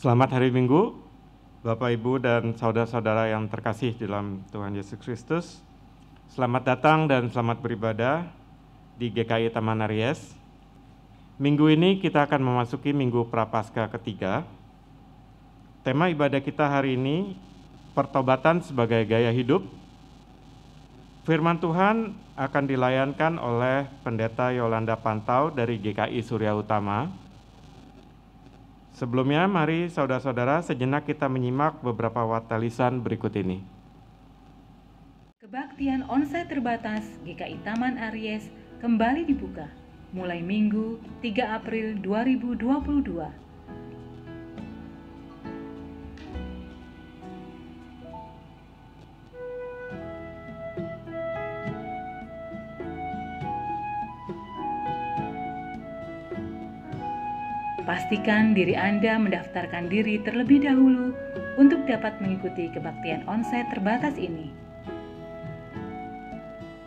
Selamat hari Minggu, Bapak, Ibu, dan saudara-saudara yang terkasih dalam Tuhan Yesus Kristus. Selamat datang dan selamat beribadah di GKI Taman Aries. Minggu ini kita akan memasuki Minggu Prapaskah ketiga. Tema ibadah kita hari ini, pertobatan sebagai gaya hidup. Firman Tuhan akan dilayankan oleh Pendeta Yolanda Pantau dari GKI Surya Utama. Sebelumnya, mari saudara-saudara sejenak kita menyimak beberapa watalisan berikut ini. Kebaktian onsite terbatas GKI Taman Aries kembali dibuka mulai Minggu 3 April 2022. Pastikan diri Anda mendaftarkan diri terlebih dahulu untuk dapat mengikuti kebaktian onsite terbatas ini.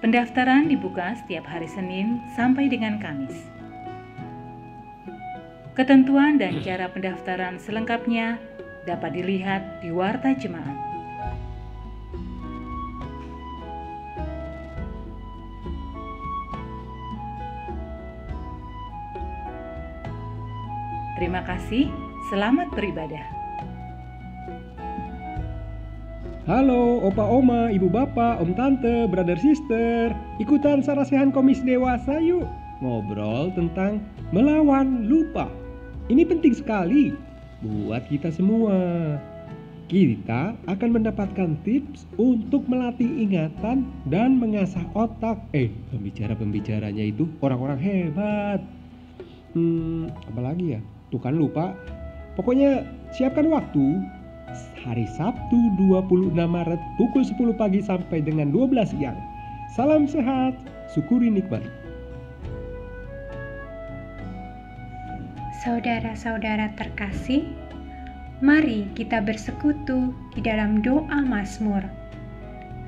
Pendaftaran dibuka setiap hari Senin sampai dengan Kamis. Ketentuan dan cara pendaftaran selengkapnya dapat dilihat di Warta Jemaat. Terima kasih, selamat beribadah. Halo Opa Oma, Ibu Bapak, Om Tante, Brother Sister. Ikutan sarasehan Komis Dewasa yuk. Ngobrol tentang melawan lupa. Ini penting sekali buat kita semua. Kita akan mendapatkan tips untuk melatih ingatan dan mengasah otak. Pembicara-pembicaranya itu orang-orang hebat. Apalagi ya? Tuh kan lupa. Pokoknya siapkan waktu hari Sabtu 26 Maret pukul 10 pagi sampai dengan 12 siang. Salam sehat, syukuri nikmati. Saudara-saudara terkasih, mari kita bersekutu di dalam doa Mazmur.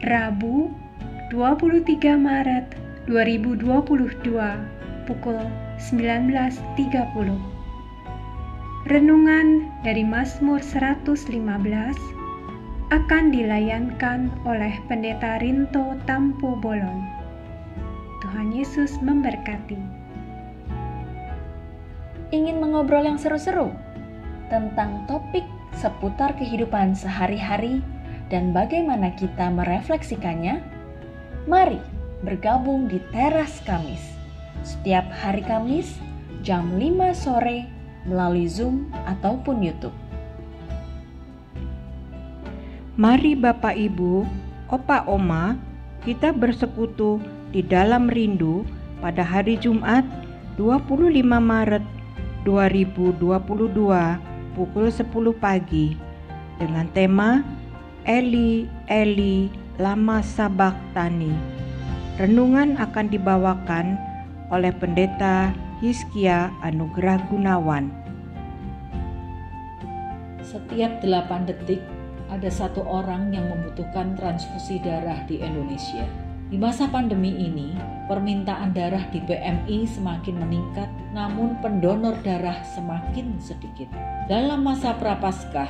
Rabu 23 Maret 2022 pukul 19.30. Renungan dari Mazmur 115 akan dilayankan oleh Pendeta Rinto Tampo Bolon. Tuhan Yesus memberkati. Ingin mengobrol yang seru-seru tentang topik seputar kehidupan sehari-hari dan bagaimana kita merefleksikannya? Mari bergabung di Teras Kamis setiap hari Kamis jam 5 sore melalui Zoom ataupun YouTube. Mari Bapak Ibu, Opa Oma, kita bersekutu di dalam rindu pada hari Jumat 25 Maret 2022 pukul 10 pagi dengan tema Eli Eli lama sabachthani. Renungan akan dibawakan oleh Pendeta Hizkia Anugrah Gunawan. Setiap 8 detik ada satu orang yang membutuhkan transfusi darah di Indonesia. Di masa pandemi ini, permintaan darah di PMI semakin meningkat, namun pendonor darah semakin sedikit. Dalam masa Prapaskah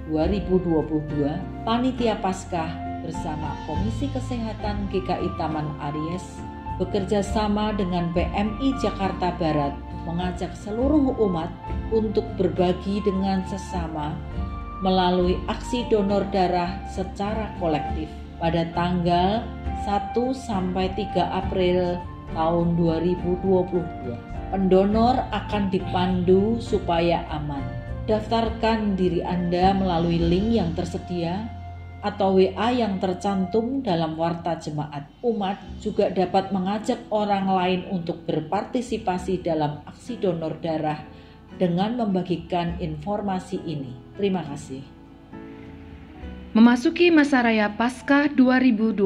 2022, Panitia Paskah bersama Komisi Kesehatan GKI Taman Aries bekerja sama dengan PMI Jakarta Barat mengajak seluruh umat untuk berbagi dengan sesama melalui aksi donor darah secara kolektif pada tanggal 1 sampai 3 April tahun 2022. Pendonor akan dipandu supaya aman. Daftarkan diri Anda melalui link yang tersedia atau WA yang tercantum dalam Warta Jemaat. Umat juga dapat mengajak orang lain untuk berpartisipasi dalam aksi donor darah dengan membagikan informasi ini. Terima kasih. Memasuki masa raya Paskah 2022,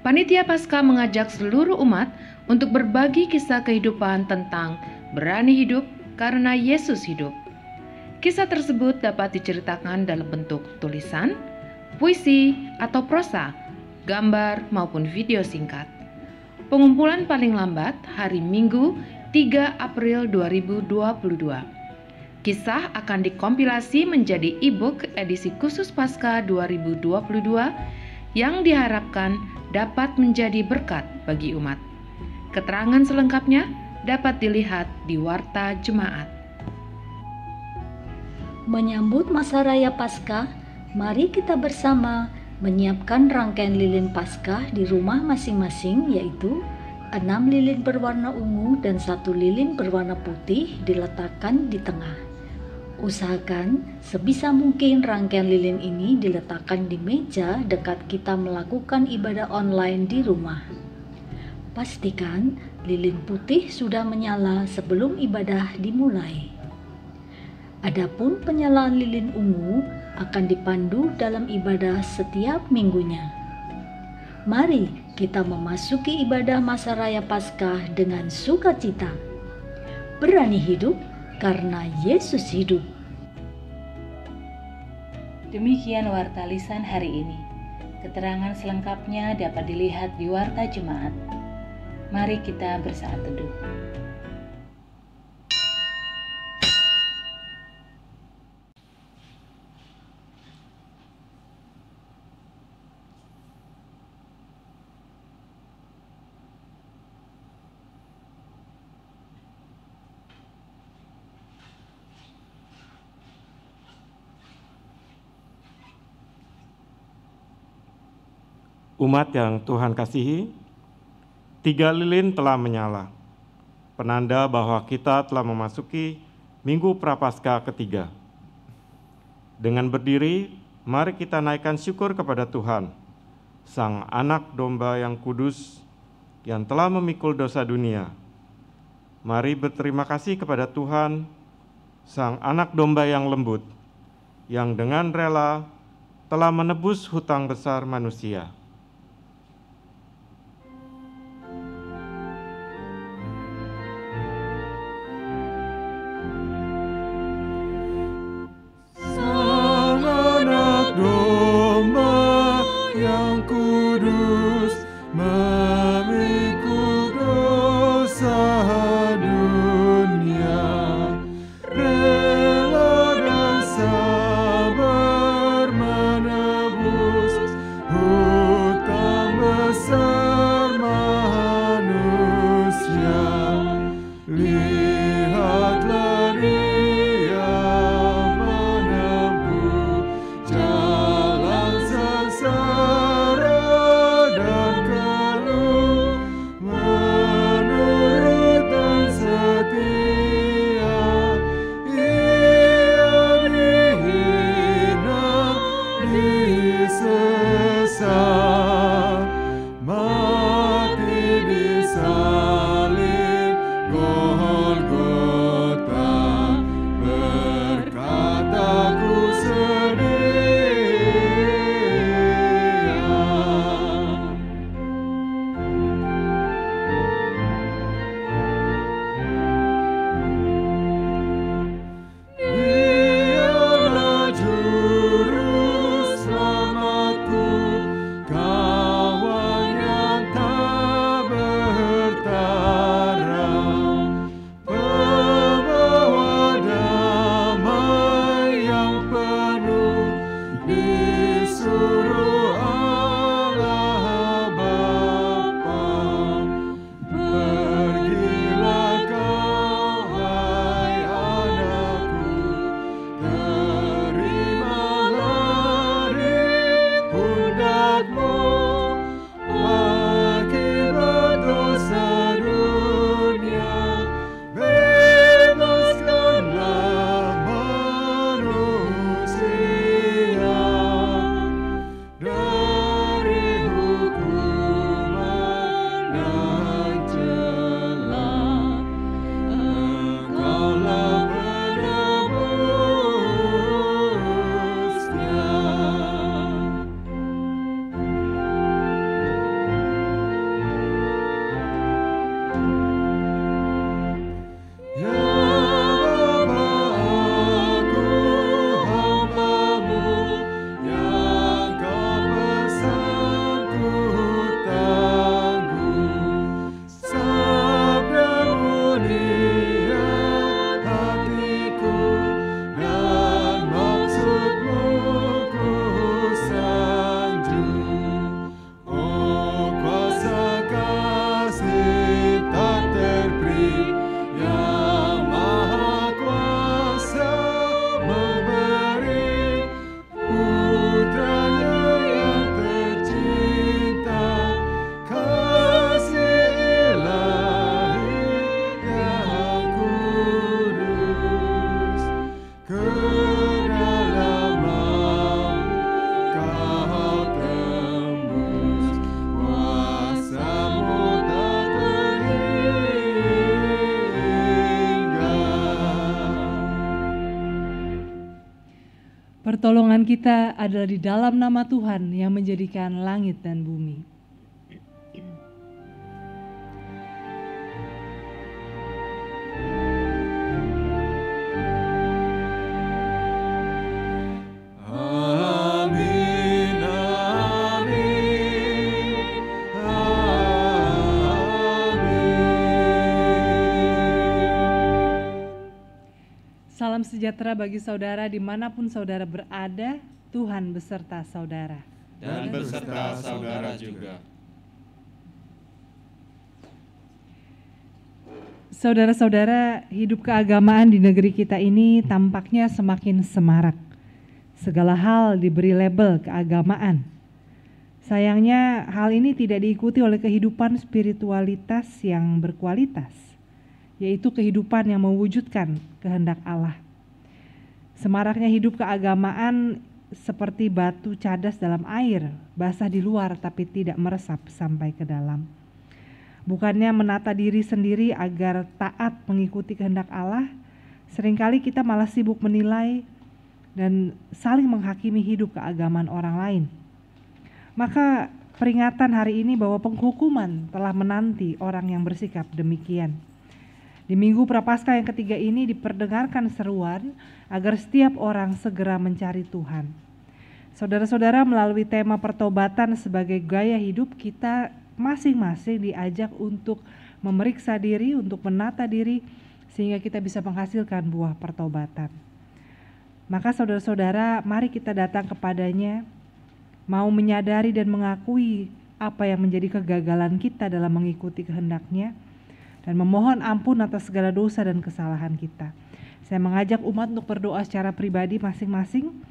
Panitia Paskah mengajak seluruh umat untuk berbagi kisah kehidupan tentang berani hidup karena Yesus hidup. Kisah tersebut dapat diceritakan dalam bentuk tulisan, puisi atau prosa, gambar maupun video singkat. Pengumpulan paling lambat hari Minggu 3 April 2022. Kisah akan dikompilasi menjadi e-book edisi khusus Paskah 2022 yang diharapkan dapat menjadi berkat bagi umat. Keterangan selengkapnya dapat dilihat di Warta Jemaat. Menyambut masa raya Paskah, mari kita bersama menyiapkan rangkaian lilin Paskah di rumah masing-masing, yaitu 6 lilin berwarna ungu dan 1 lilin berwarna putih diletakkan di tengah. Usahakan sebisa mungkin rangkaian lilin ini diletakkan di meja dekat kita melakukan ibadah online di rumah. Pastikan lilin putih sudah menyala sebelum ibadah dimulai. Adapun penyalaan lilin ungu akan dipandu dalam ibadah setiap minggunya. Mari kita memasuki ibadah masa raya Paskah dengan sukacita. Berani hidup karena Yesus hidup. Demikian Warta Lisan hari ini. Keterangan selengkapnya dapat dilihat di Warta Jemaat. Mari kita bersaat teduh. Umat yang Tuhan kasihi, 3 lilin telah menyala, penanda bahwa kita telah memasuki Minggu Prapaskah ketiga. Dengan berdiri, mari kita naikkan syukur kepada Tuhan, Sang Anak Domba yang kudus, yang telah memikul dosa dunia. Mari berterima kasih kepada Tuhan, Sang Anak Domba yang lembut, yang dengan rela telah menebus hutang besar manusia. Oh Pertolongan kita adalah di dalam nama Tuhan yang menjadikan langit dan bumi. Salam sejahtera bagi saudara dimanapun saudara berada, Tuhan beserta saudara. Dan beserta saudara juga. Saudara-saudara, hidup keagamaan di negeri kita ini tampaknya semakin semarak. Segala hal diberi label keagamaan. Sayangnya hal ini tidak diikuti oleh kehidupan spiritualitas yang berkualitas, yaitu kehidupan yang mewujudkan kehendak Allah. Semaraknya hidup keagamaan seperti batu cadas dalam air, basah di luar tapi tidak meresap sampai ke dalam. Bukannya menata diri sendiri agar taat mengikuti kehendak Allah, seringkali kita malah sibuk menilai dan saling menghakimi hidup keagamaan orang lain. Maka peringatan hari ini bahwa penghukuman telah menanti orang yang bersikap demikian. Di Minggu Prapaskah yang ketiga ini diperdengarkan seruan agar setiap orang segera mencari Tuhan. Saudara-saudara, melalui tema pertobatan sebagai gaya hidup, kita masing-masing diajak untuk memeriksa diri, untuk menata diri, sehingga kita bisa menghasilkan buah pertobatan. Maka saudara-saudara, mari kita datang kepadanya, mau menyadari dan mengakui apa yang menjadi kegagalan kita dalam mengikuti kehendak-Nya, dan memohon ampun atas segala dosa dan kesalahan kita. Saya mengajak umat untuk berdoa secara pribadi masing-masing,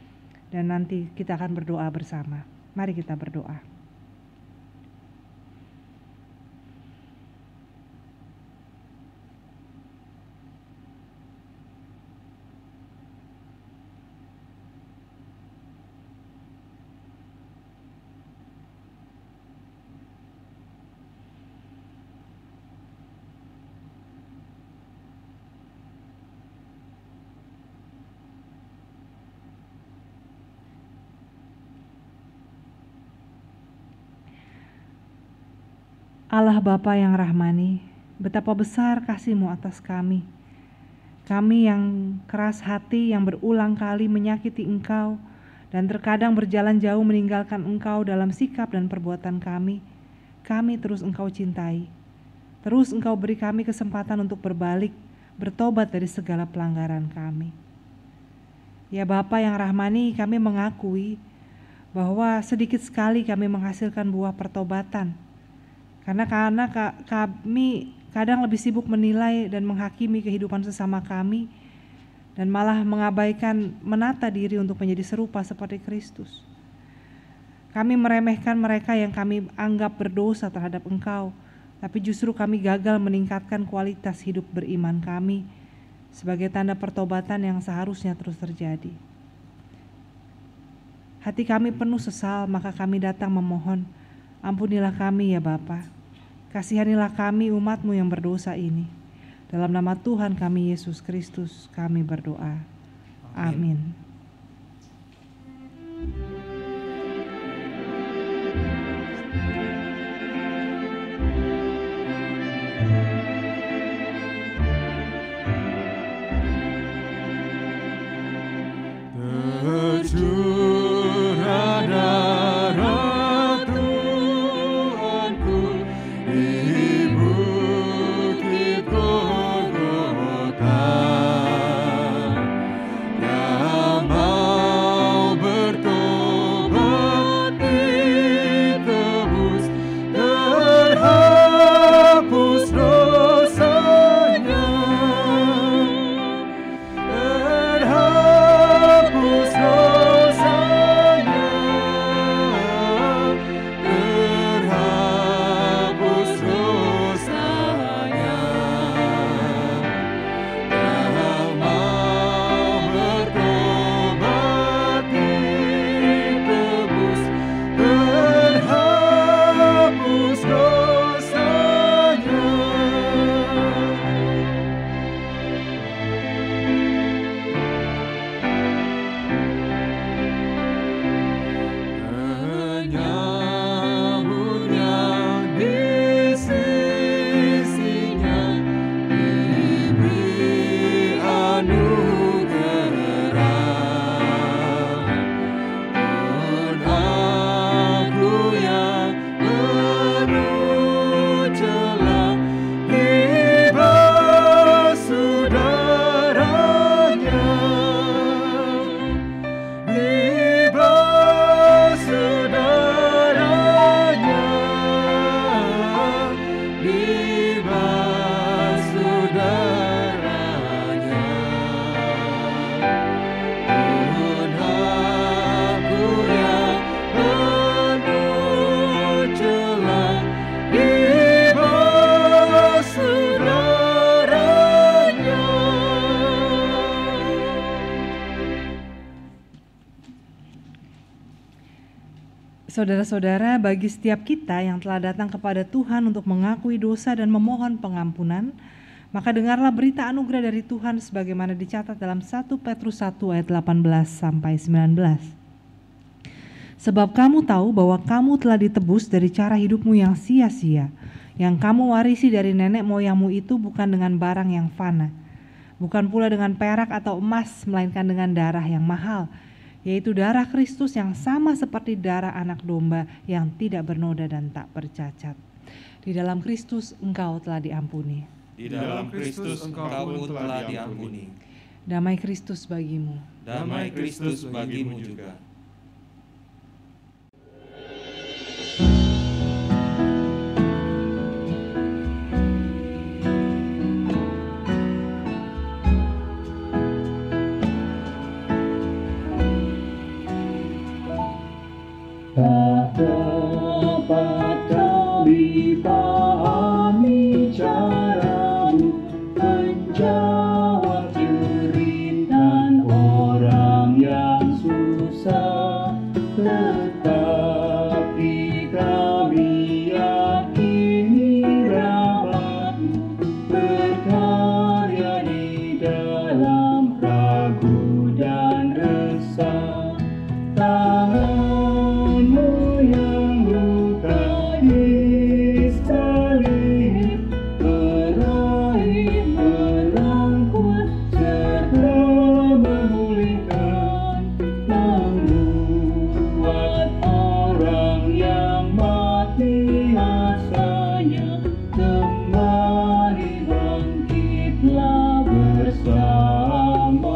dan nanti kita akan berdoa bersama. Mari kita berdoa. Allah Bapa yang rahmani, betapa besar kasih-Mu atas kami. Kami yang keras hati, yang berulang kali menyakiti Engkau, dan terkadang berjalan jauh meninggalkan Engkau dalam sikap dan perbuatan kami terus Engkau cintai. Terus Engkau beri kami kesempatan untuk berbalik, bertobat dari segala pelanggaran kami. Ya Bapa yang rahmani, kami mengakui bahwa sedikit sekali kami menghasilkan buah pertobatan. Karena kami kadang lebih sibuk menilai dan menghakimi kehidupan sesama kami, dan malah mengabaikan menata diri untuk menjadi serupa seperti Kristus. Kami meremehkan mereka yang kami anggap berdosa terhadap Engkau, tapi justru kami gagal meningkatkan kualitas hidup beriman kami sebagai tanda pertobatan yang seharusnya terus terjadi. Hati kami penuh sesal, maka kami datang memohon, ampunilah kami ya Bapa, kasihanilah kami umat-Mu yang berdosa ini. Dalam nama Tuhan kami Yesus Kristus kami berdoa. Amin. Yang Saudara-saudara, bagi setiap kita yang telah datang kepada Tuhan untuk mengakui dosa dan memohon pengampunan, maka dengarlah berita anugerah dari Tuhan sebagaimana dicatat dalam 1 Petrus 1 ayat 18-19. Sebab kamu tahu bahwa kamu telah ditebus dari cara hidupmu yang sia-sia, yang kamu warisi dari nenek moyangmu itu bukan dengan barang yang fana, bukan pula dengan perak atau emas, melainkan dengan darah yang mahal, yaitu darah Kristus yang sama seperti darah anak domba yang tidak bernoda dan tak bercacat. Di dalam Kristus engkau telah diampuni. Di dalam Kristus engkau telah diampuni. Damai Kristus bagimu. Damai Kristus bagimu juga. Tak dapat kami pahami caramu menjawab jeritan orang yang susah, tetapi kami yakini rahmat-Mu berkarya di dalam ragu dan resah. Tangan-Mu yang lukai salib meraih, merangkul, serta memulihkan, membuat orang yang mati asanya kembali bangkitlah bersama-Mu.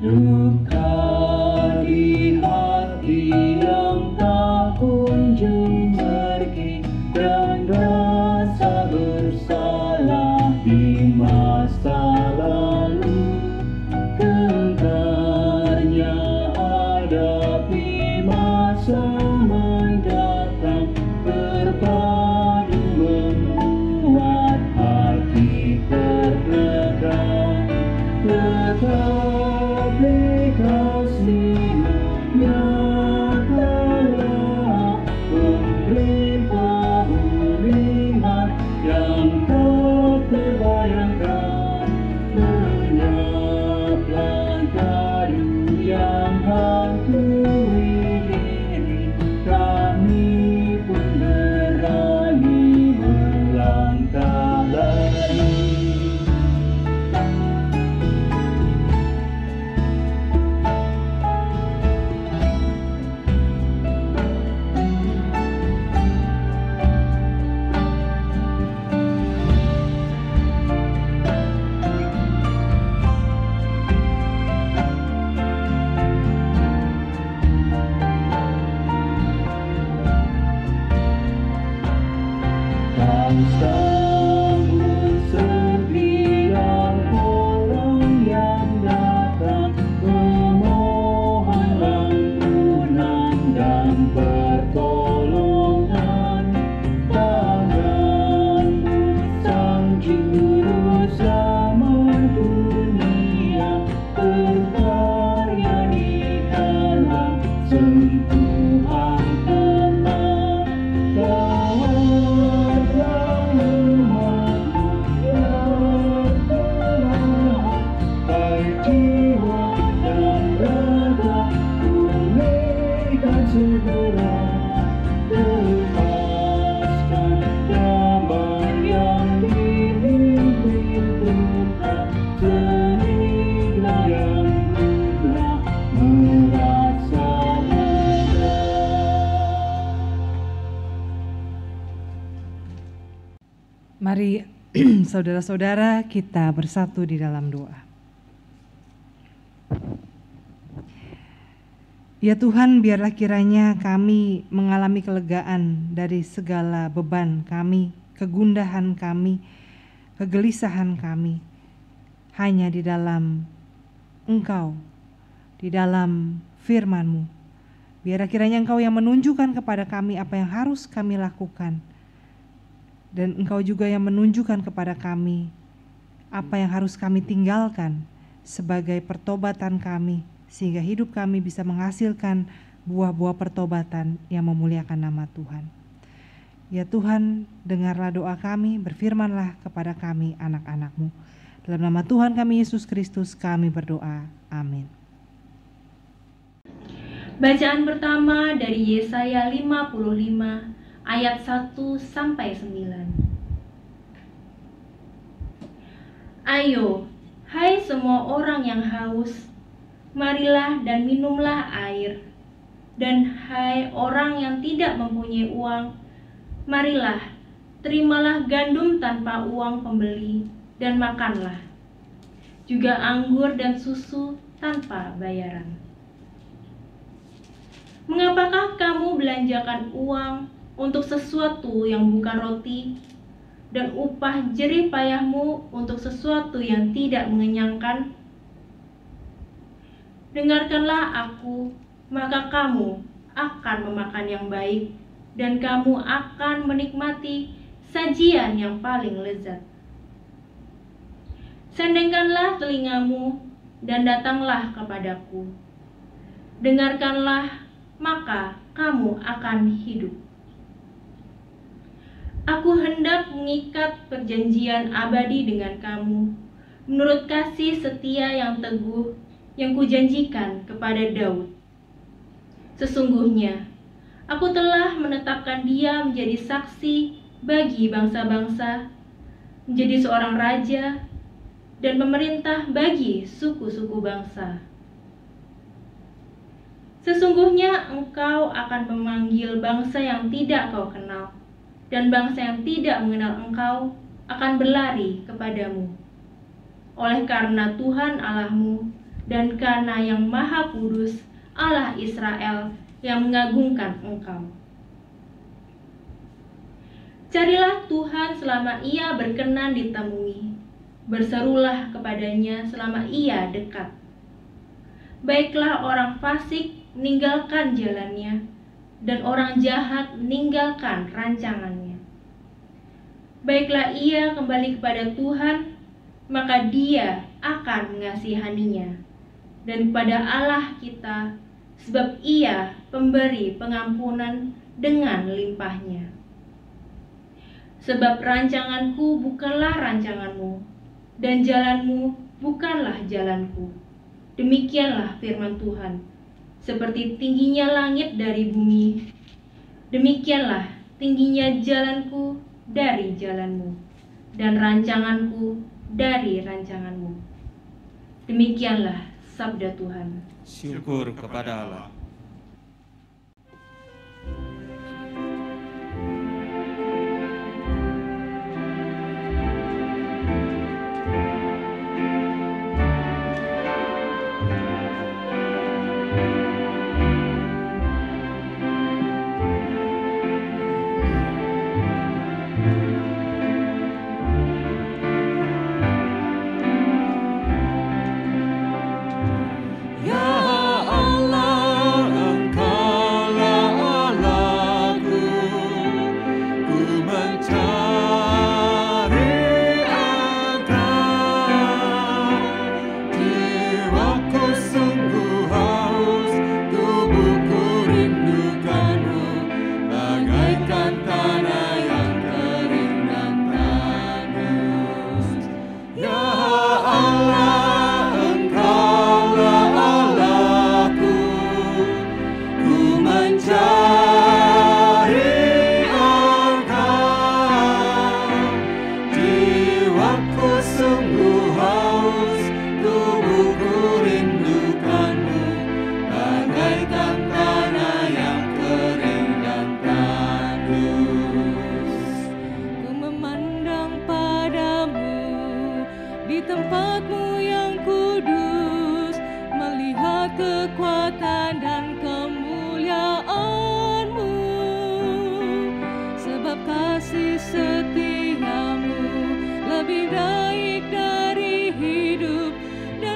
Duka di hati yang tak kunjung pergi, dan rasa bersalah di masa lalu, gentarnya hadapi masa mendatang, berpadu membuat hati tertekan. Tetapi kasih-Mu nyatalah memberi pemulihan yang tak terbayangkan, lenyaplah gaduh yang hantui diri, kami pun berani melangkah lagi. Kau sambut setiap orang yang datang memohon ampunan dan pertolongan. Tangan-Mu Sang Juru Selamat dunia berkarya di dalam sentuhan tenang. Tawatlah umat-Mu yang telah, baik jiwa dan raga, pulihkan segera. Lepaskan damai yang dihimpit duka, sehingga yang gundah merasa lega. Mari saudara-saudara kita bersatu di dalam doa. Ya Tuhan, biarlah kiranya kami mengalami kelegaan dari segala beban kami, kegundahan kami, kegelisahan kami, hanya di dalam Engkau, di dalam firman-Mu, Biarlah kiranya Engkau yang menunjukkan kepada kami apa yang harus kami lakukan. Dan Engkau juga yang menunjukkan kepada kami apa yang harus kami tinggalkan sebagai pertobatan kami, sehingga hidup kami bisa menghasilkan buah-buah pertobatan yang memuliakan nama Tuhan. Ya Tuhan, dengarlah doa kami, berfirmanlah kepada kami anak-anak-Mu. Dalam nama Tuhan kami Yesus Kristus kami berdoa. Amin. Bacaan pertama dari Yesaya 55 ayat 1 sampai 9. Ayo, hai semua orang yang haus, marilah dan minumlah air. Dan hai orang yang tidak mempunyai uang, marilah, terimalah gandum tanpa uang pembeli dan makanlah. Juga anggur dan susu tanpa bayaran. Mengapakah kamu belanjakan uang untuk sesuatu yang bukan roti, dan upah jerih payahmu untuk sesuatu yang tidak mengenyangkan? Dengarkanlah aku, maka kamu akan memakan yang baik, dan kamu akan menikmati sajian yang paling lezat. Sendengkanlah telingamu dan datanglah kepadaku. Dengarkanlah, maka kamu akan hidup. Aku hendak mengikat perjanjian abadi dengan kamu, menurut kasih setia yang teguh yang kujanjikan kepada Daud. Sesungguhnya, aku telah menetapkan dia menjadi saksi bagi bangsa-bangsa, menjadi seorang raja, dan pemerintah bagi suku-suku bangsa. Sesungguhnya engkau akan memanggil bangsa yang tidak kau kenal, dan bangsa yang tidak mengenal engkau akan berlari kepadamu. Oleh karena Tuhan Allahmu dan karena yang Maha Kudus, Allah Israel, yang mengagungkan engkau. Carilah Tuhan selama Ia berkenan ditemui, berserulah kepadanya selama Ia dekat. Baiklah orang fasik meninggalkan jalannya, dan orang jahat meninggalkan rancangannya. Baiklah ia kembali kepada Tuhan, maka Dia akan mengasihaninya, dan kepada Allah kita, sebab Ia pemberi pengampunan dengan limpahnya. Sebab rancanganku bukanlah rancanganmu, dan jalanmu bukanlah jalanku. Demikianlah firman Tuhan. Seperti tingginya langit dari bumi, demikianlah tingginya jalanku dari jalanmu, dan rancanganku dari rancanganmu. Demikianlah sabda Tuhan. Syukur kepada Allah.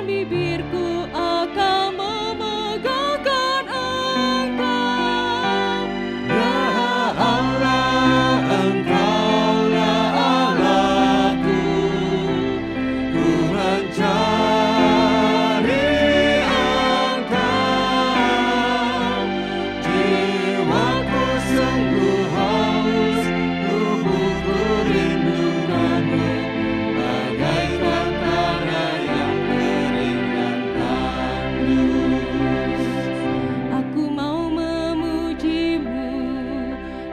bibirku akan memegahkan Engkau.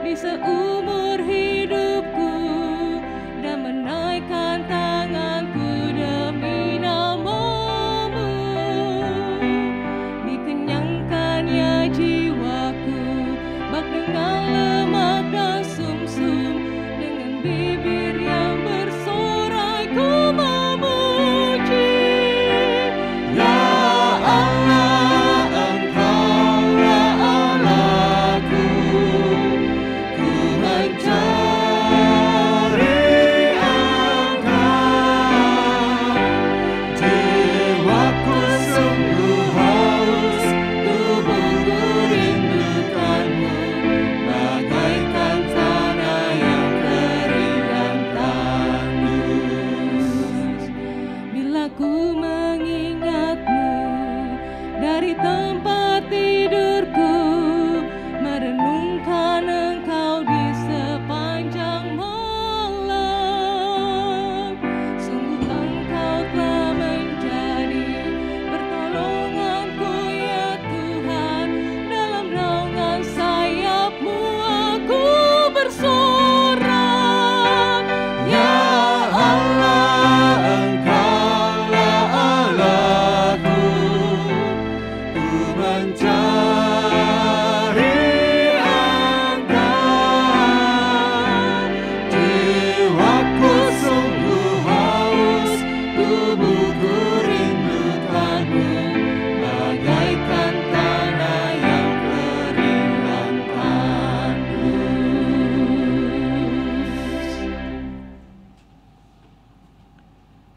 di seumur hidupku dan menaikkan tanganku demi nama-Mu. Dikenyangkannya jiwaku bak dengan lemak dan sumsum, dengan bibir yang bersorai ku memuji. Ya Allah, Engkaulah Allahku, ku mencari Engkau. Jiwaku sungguh haus, tubuhku rindukan-Mu, bagaikan tanah yang kering dan tandus. Bila ku mengingat-Mu dari tempat tidurku, merenungkan Engkau di sepanjang malam. Sungguh Engkau telah menjadi pertolonganku ya Tuhan, dalam naungan sayap-Mu aku bersorak. Ya Allah, Engkaulah Allahku, ku mencari Engkau. Jiwaku sungguh haus, tubuhku rindukan-Mu, bagaikan tanah yang kering dan tandus.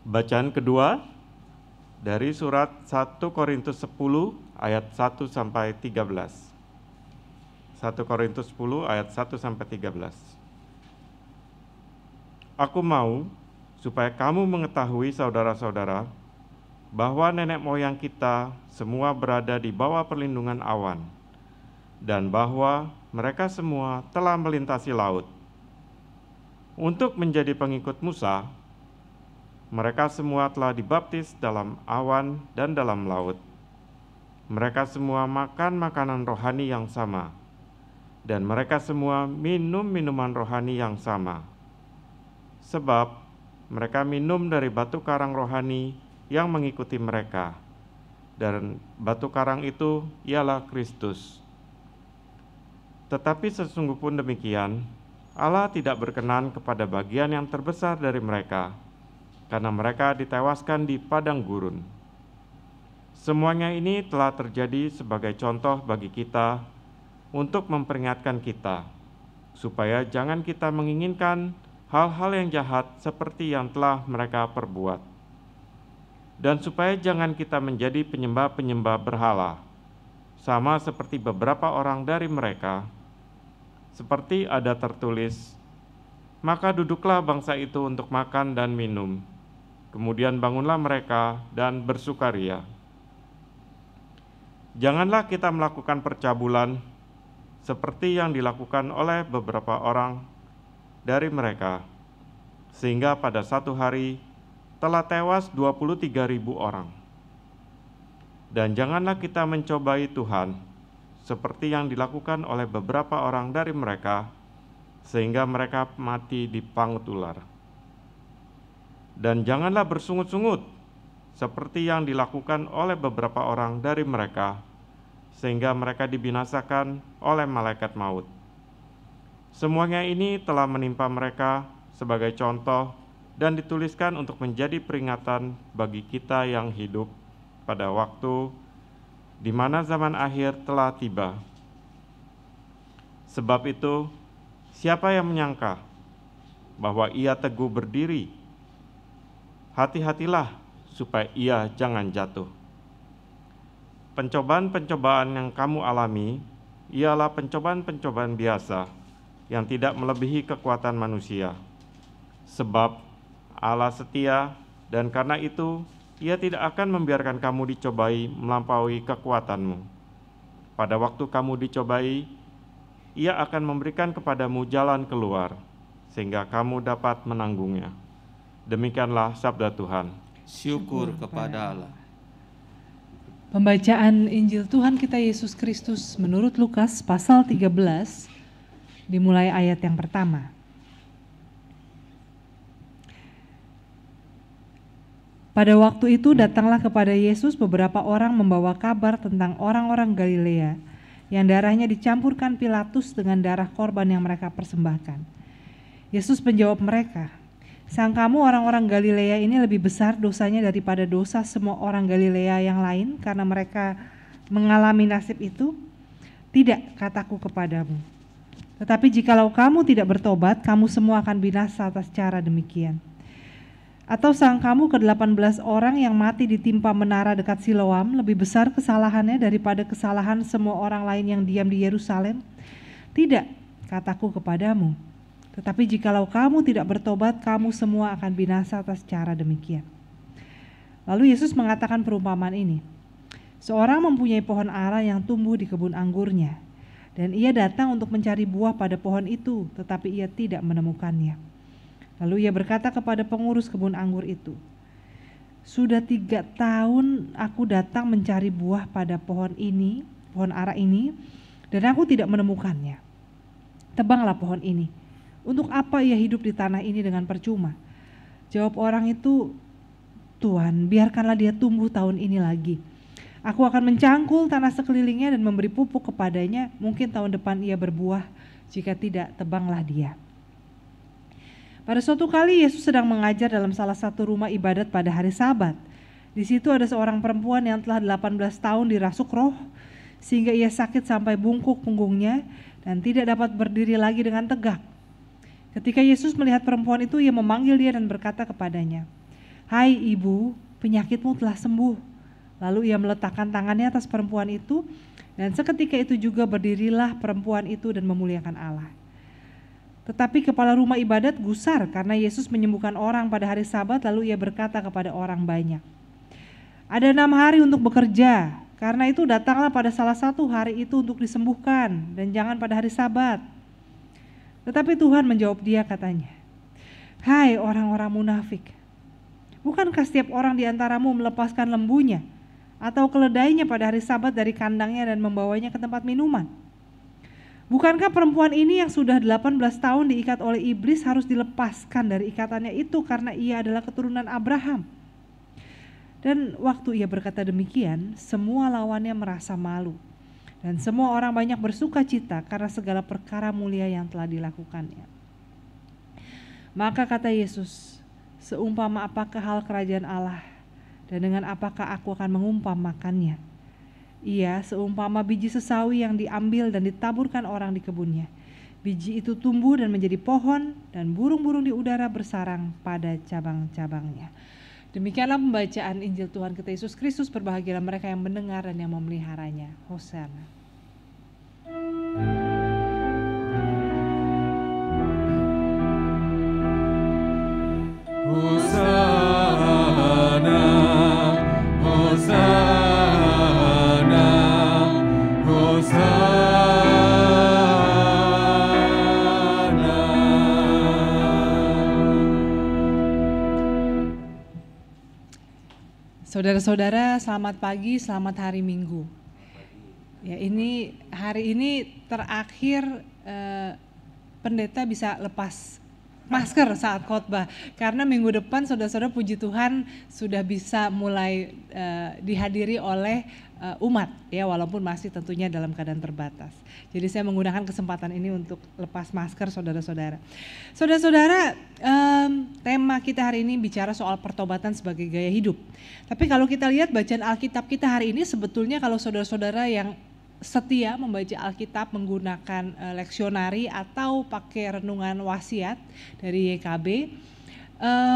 Bacaan kedua dari surat 1 Korintus 10 ayat 1 sampai 13. 1 Korintus 10 ayat 1 sampai 13. Aku mau supaya kamu mengetahui saudara-saudara bahwa nenek moyang kita semua berada di bawah perlindungan awan, dan bahwa mereka semua telah melintasi laut. Untuk menjadi pengikut Musa, mereka semua telah dibaptis dalam awan dan dalam laut. Mereka semua makan makanan rohani yang sama, dan mereka semua minum minuman rohani yang sama. Sebab mereka minum dari batu karang rohani yang mengikuti mereka, dan batu karang itu ialah Kristus. Tetapi sesungguh pun demikian, Allah tidak berkenan kepada bagian yang terbesar dari mereka, karena mereka ditewaskan di padang gurun. Semuanya ini telah terjadi sebagai contoh bagi kita untuk memperingatkan kita, supaya jangan kita menginginkan hal-hal yang jahat seperti yang telah mereka perbuat. Dan supaya jangan kita menjadi penyembah-penyembah berhala, sama seperti beberapa orang dari mereka. Seperti ada tertulis, maka duduklah bangsa itu untuk makan dan minum. Kemudian bangunlah mereka dan bersukaria. Janganlah kita melakukan percabulan seperti yang dilakukan oleh beberapa orang dari mereka, sehingga pada satu hari telah tewas 23.000 orang. Dan janganlah kita mencobai Tuhan seperti yang dilakukan oleh beberapa orang dari mereka, sehingga mereka mati dipangut ular. Dan janganlah bersungut-sungut seperti yang dilakukan oleh beberapa orang dari mereka, sehingga mereka dibinasakan oleh malaikat maut. Semuanya ini telah menimpa mereka sebagai contoh dan dituliskan untuk menjadi peringatan bagi kita yang hidup pada waktu di mana zaman akhir telah tiba. Sebab itu, siapa yang menyangka bahwa ia teguh berdiri? Hati-hatilah supaya ia jangan jatuh. Pencobaan-pencobaan yang kamu alami ialah pencobaan-pencobaan biasa yang tidak melebihi kekuatan manusia. Sebab Allah setia, dan karena itu Ia tidak akan membiarkan kamu dicobai melampaui kekuatanmu. Pada waktu kamu dicobai, Ia akan memberikan kepadamu jalan keluar, sehingga kamu dapat menanggungnya. Demikianlah sabda Tuhan. Syukur kepada Allah. Pembacaan Injil Tuhan kita Yesus Kristus menurut Lukas pasal 13 Dimulai ayat yang pertama. Pada waktu itu datanglah kepada Yesus beberapa orang membawa kabar tentang orang-orang Galilea yang darahnya dicampurkan Pilatus dengan darah korban yang mereka persembahkan. Yesus menjawab mereka, "Sangkamu orang-orang Galilea ini lebih besar dosanya daripada dosa semua orang Galilea yang lain karena mereka mengalami nasib itu? Tidak, kataku kepadamu. Tetapi jikalau kamu tidak bertobat, kamu semua akan binasa atas cara demikian. Atau sangkamu ke-18 orang yang mati ditimpa menara dekat Siloam lebih besar kesalahannya daripada kesalahan semua orang lain yang diam di Yerusalem? Tidak, kataku kepadamu. Tetapi jikalau kamu tidak bertobat, kamu semua akan binasa atas cara demikian." Lalu Yesus mengatakan perumpamaan ini. Seorang mempunyai pohon ara yang tumbuh di kebun anggurnya, dan ia datang untuk mencari buah pada pohon itu, tetapi ia tidak menemukannya. Lalu ia berkata kepada pengurus kebun anggur itu, "Sudah 3 tahun aku datang mencari buah pada pohon ara ini, dan aku tidak menemukannya. Tebanglah pohon ini. Untuk apa ia hidup di tanah ini dengan percuma?" Jawab orang itu, "Tuhan, biarkanlah dia tumbuh tahun ini lagi. Aku akan mencangkul tanah sekelilingnya dan memberi pupuk kepadanya. Mungkin tahun depan ia berbuah, jika tidak, tebanglah dia." Pada suatu kali Yesus sedang mengajar dalam salah satu rumah ibadat pada hari Sabat. Di situ ada seorang perempuan yang telah 18 tahun dirasuk roh, sehingga ia sakit sampai bungkuk punggungnya dan tidak dapat berdiri lagi dengan tegak. Ketika Yesus melihat perempuan itu, ia memanggil dia dan berkata kepadanya, "Hai ibu, penyakitmu telah sembuh." Lalu ia meletakkan tangannya atas perempuan itu, dan seketika itu juga berdirilah perempuan itu dan memuliakan Allah. Tetapi kepala rumah ibadat gusar karena Yesus menyembuhkan orang pada hari Sabat, lalu ia berkata kepada orang banyak, "Ada 6 hari untuk bekerja, karena itu datanglah pada salah satu hari itu untuk disembuhkan, dan jangan pada hari Sabat." Tetapi Tuhan menjawab dia katanya, "Hai orang-orang munafik, bukankah setiap orang di antaramu melepaskan lembunya atau keledainya pada hari Sabat dari kandangnya dan membawanya ke tempat minuman? Bukankah perempuan ini yang sudah 18 tahun diikat oleh iblis harus dilepaskan dari ikatannya itu karena ia adalah keturunan Abraham?" Dan waktu ia berkata demikian, semua lawannya merasa malu, dan semua orang banyak bersuka cita karena segala perkara mulia yang telah dilakukannya. Maka kata Yesus, "Seumpama apakah hal kerajaan Allah, dan dengan apakah aku akan mengumpamakannya? Ia seumpama biji sesawi yang diambil dan ditaburkan orang di kebunnya. Biji itu tumbuh dan menjadi pohon, dan burung-burung di udara bersarang pada cabang-cabangnya." Demikianlah pembacaan Injil Tuhan kita Yesus Kristus. Berbahagialah mereka yang mendengar dan yang memeliharanya. Hosana. Hosana, Hosana, Hosana. Saudara-saudara, selamat pagi, selamat hari Minggu. Ya, ini hari ini terakhir pendeta bisa lepas masker saat khotbah, karena minggu depan saudara-saudara puji Tuhan sudah bisa mulai dihadiri oleh umat, ya, walaupun masih tentunya dalam keadaan terbatas. Jadi saya menggunakan kesempatan ini untuk lepas masker saudara-saudara. Saudara-saudara, tema kita hari ini bicara soal pertobatan sebagai gaya hidup. Tapi kalau kita lihat bacaan Alkitab kita hari ini, sebetulnya kalau saudara-saudara yang setia membaca Alkitab menggunakan leksionari atau pakai renungan wasiat dari YKB,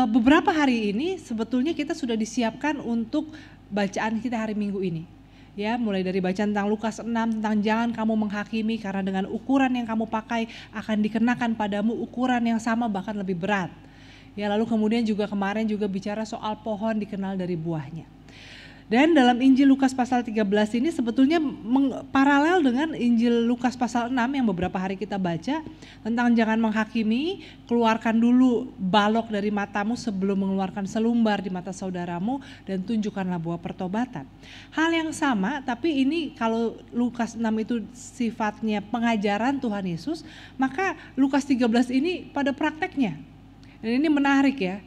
beberapa hari ini sebetulnya kita sudah disiapkan untuk bacaan kita hari Minggu ini. Ya, mulai dari bacaan tentang Lukas 6 tentang jangan kamu menghakimi karena dengan ukuran yang kamu pakai akan dikenakan padamu ukuran yang sama bahkan lebih berat. Ya, lalu kemudian juga kemarin juga bicara soal pohon dikenal dari buahnya. Dan dalam Injil Lukas pasal 13 ini sebetulnya paralel dengan Injil Lukas pasal 6 yang beberapa hari kita baca tentang jangan menghakimi, keluarkan dulu balok dari matamu sebelum mengeluarkan selumbar di mata saudaramu, dan tunjukkanlah buah pertobatan. Hal yang sama, tapi ini kalau Lukas 6 itu sifatnya pengajaran Tuhan Yesus, maka Lukas 13 ini pada prakteknya. Dan ini menarik ya.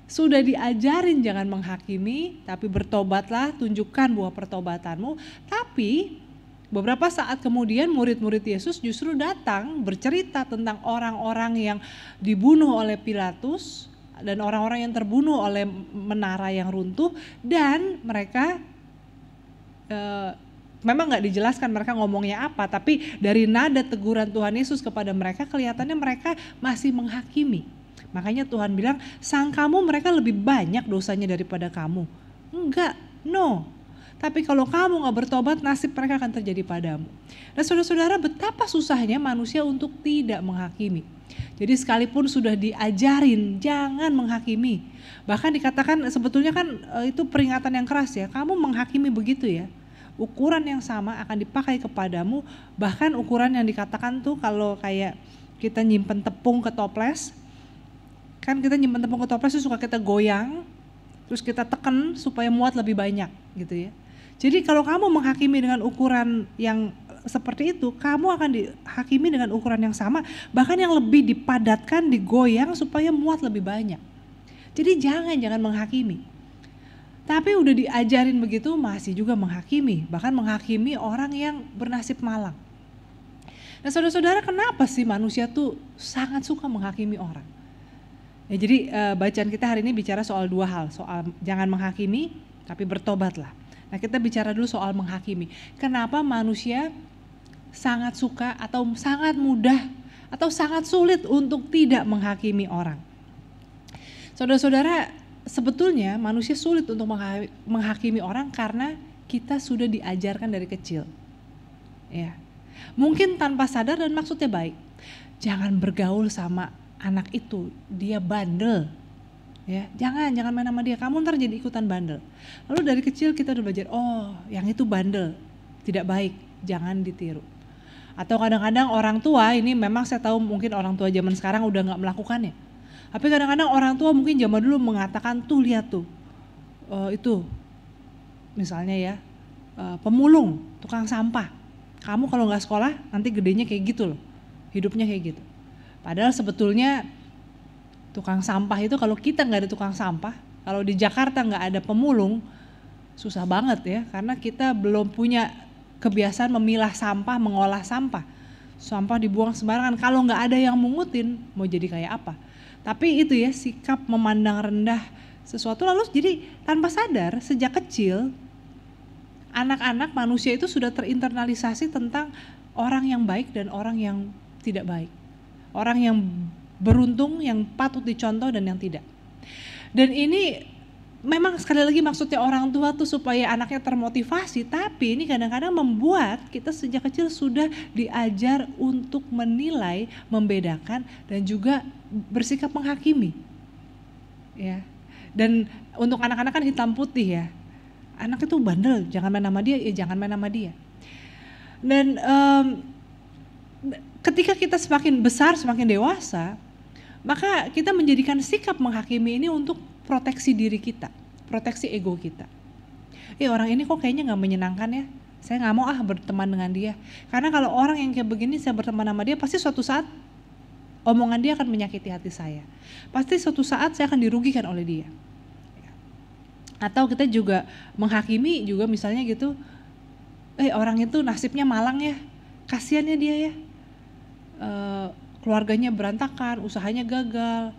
Sudah diajarin jangan menghakimi, tapi bertobatlah, tunjukkan buah pertobatanmu. Tapi beberapa saat kemudian murid-murid Yesus justru datang bercerita tentang orang-orang yang dibunuh oleh Pilatus dan orang-orang yang terbunuh oleh menara yang runtuh, dan mereka memang nggak dijelaskan mereka ngomongnya apa, tapi dari nada teguran Tuhan Yesus kepada mereka kelihatannya mereka masih menghakimi. Makanya Tuhan bilang, sangkamu mereka lebih banyak dosanya daripada kamu. Enggak, no. Tapi kalau kamu gak bertobat, nasib mereka akan terjadi padamu. Dan saudara-saudara, betapa susahnya manusia untuk tidak menghakimi. Jadi sekalipun sudah diajarin, jangan menghakimi. Bahkan dikatakan sebetulnya kan itu peringatan yang keras ya, kamu menghakimi begitu ya. Ukuran yang sama akan dipakai kepadamu, bahkan ukuran yang dikatakan tuh kalau kayak kita nyimpen tepung ke toples, kan kita nyimpen tepung ke toples itu suka kita goyang, terus kita tekan supaya muat lebih banyak gitu ya. Jadi kalau kamu menghakimi dengan ukuran yang seperti itu, kamu akan dihakimi dengan ukuran yang sama, bahkan yang lebih dipadatkan, digoyang supaya muat lebih banyak. Jadi jangan menghakimi. Tapi udah diajarin begitu masih juga menghakimi, bahkan menghakimi orang yang bernasib malang. Nah saudara-saudara, kenapa sih manusia tuh sangat suka menghakimi orang? Ya, jadi bacaan kita hari ini bicara soal dua hal, soal jangan menghakimi tapi bertobatlah. Nah kita bicara dulu soal menghakimi. Kenapa manusia sangat suka atau sangat mudah atau sangat sulit untuk tidak menghakimi orang? Saudara-saudara, sebetulnya manusia sulit untuk menghakimi orang karena kita sudah diajarkan dari kecil. Ya, mungkin tanpa sadar dan maksudnya baik. Jangan bergaul sama anak itu, dia bandel, ya jangan main sama dia, kamu ntar jadi ikutan bandel. Lalu dari kecil kita udah belajar, oh yang itu bandel, tidak baik, jangan ditiru. Atau kadang-kadang orang tua, ini memang saya tahu mungkin orang tua zaman sekarang udah nggak melakukannya, tapi kadang-kadang orang tua mungkin zaman dulu mengatakan tuh lihat tuh, itu misalnya ya pemulung, tukang sampah, kamu kalau nggak sekolah nanti gedenya kayak gitu loh, hidupnya kayak gitu. Padahal sebetulnya tukang sampah itu kalau kita nggak ada tukang sampah, kalau di Jakarta nggak ada pemulung, susah banget ya, karena kita belum punya kebiasaan memilah sampah, mengolah sampah. Sampah dibuang sembarangan, kalau nggak ada yang mungutin, mau jadi kayak apa? Tapi itu ya sikap memandang rendah sesuatu, lalu jadi tanpa sadar sejak kecil, anak-anak manusia itu sudah terinternalisasi tentang orang yang baik dan orang yang tidak baik. Orang yang beruntung, yang patut dicontoh dan yang tidak. Dan ini memang sekali lagi maksudnya orang tua tuh supaya anaknya termotivasi, tapi ini kadang-kadang membuat kita sejak kecil sudah diajar untuk menilai, membedakan dan juga bersikap menghakimi. Ya. Dan untuk anak-anak kan hitam putih ya. Anak itu bandel, jangan main sama dia, ya jangan main sama dia. Dan ketika kita semakin besar, semakin dewasa, maka kita menjadikan sikap menghakimi ini untuk proteksi diri kita, proteksi ego kita. Orang ini kok kayaknya gak menyenangkan ya, saya gak mau berteman dengan dia. Karena kalau orang yang kayak begini saya berteman sama dia, pasti suatu saat omongan dia akan menyakiti hati saya. Pasti suatu saat saya akan dirugikan oleh dia. Atau kita juga menghakimi juga misalnya gitu, orang itu nasibnya malang ya, kasihannya dia ya. Keluarganya berantakan, usahanya gagal,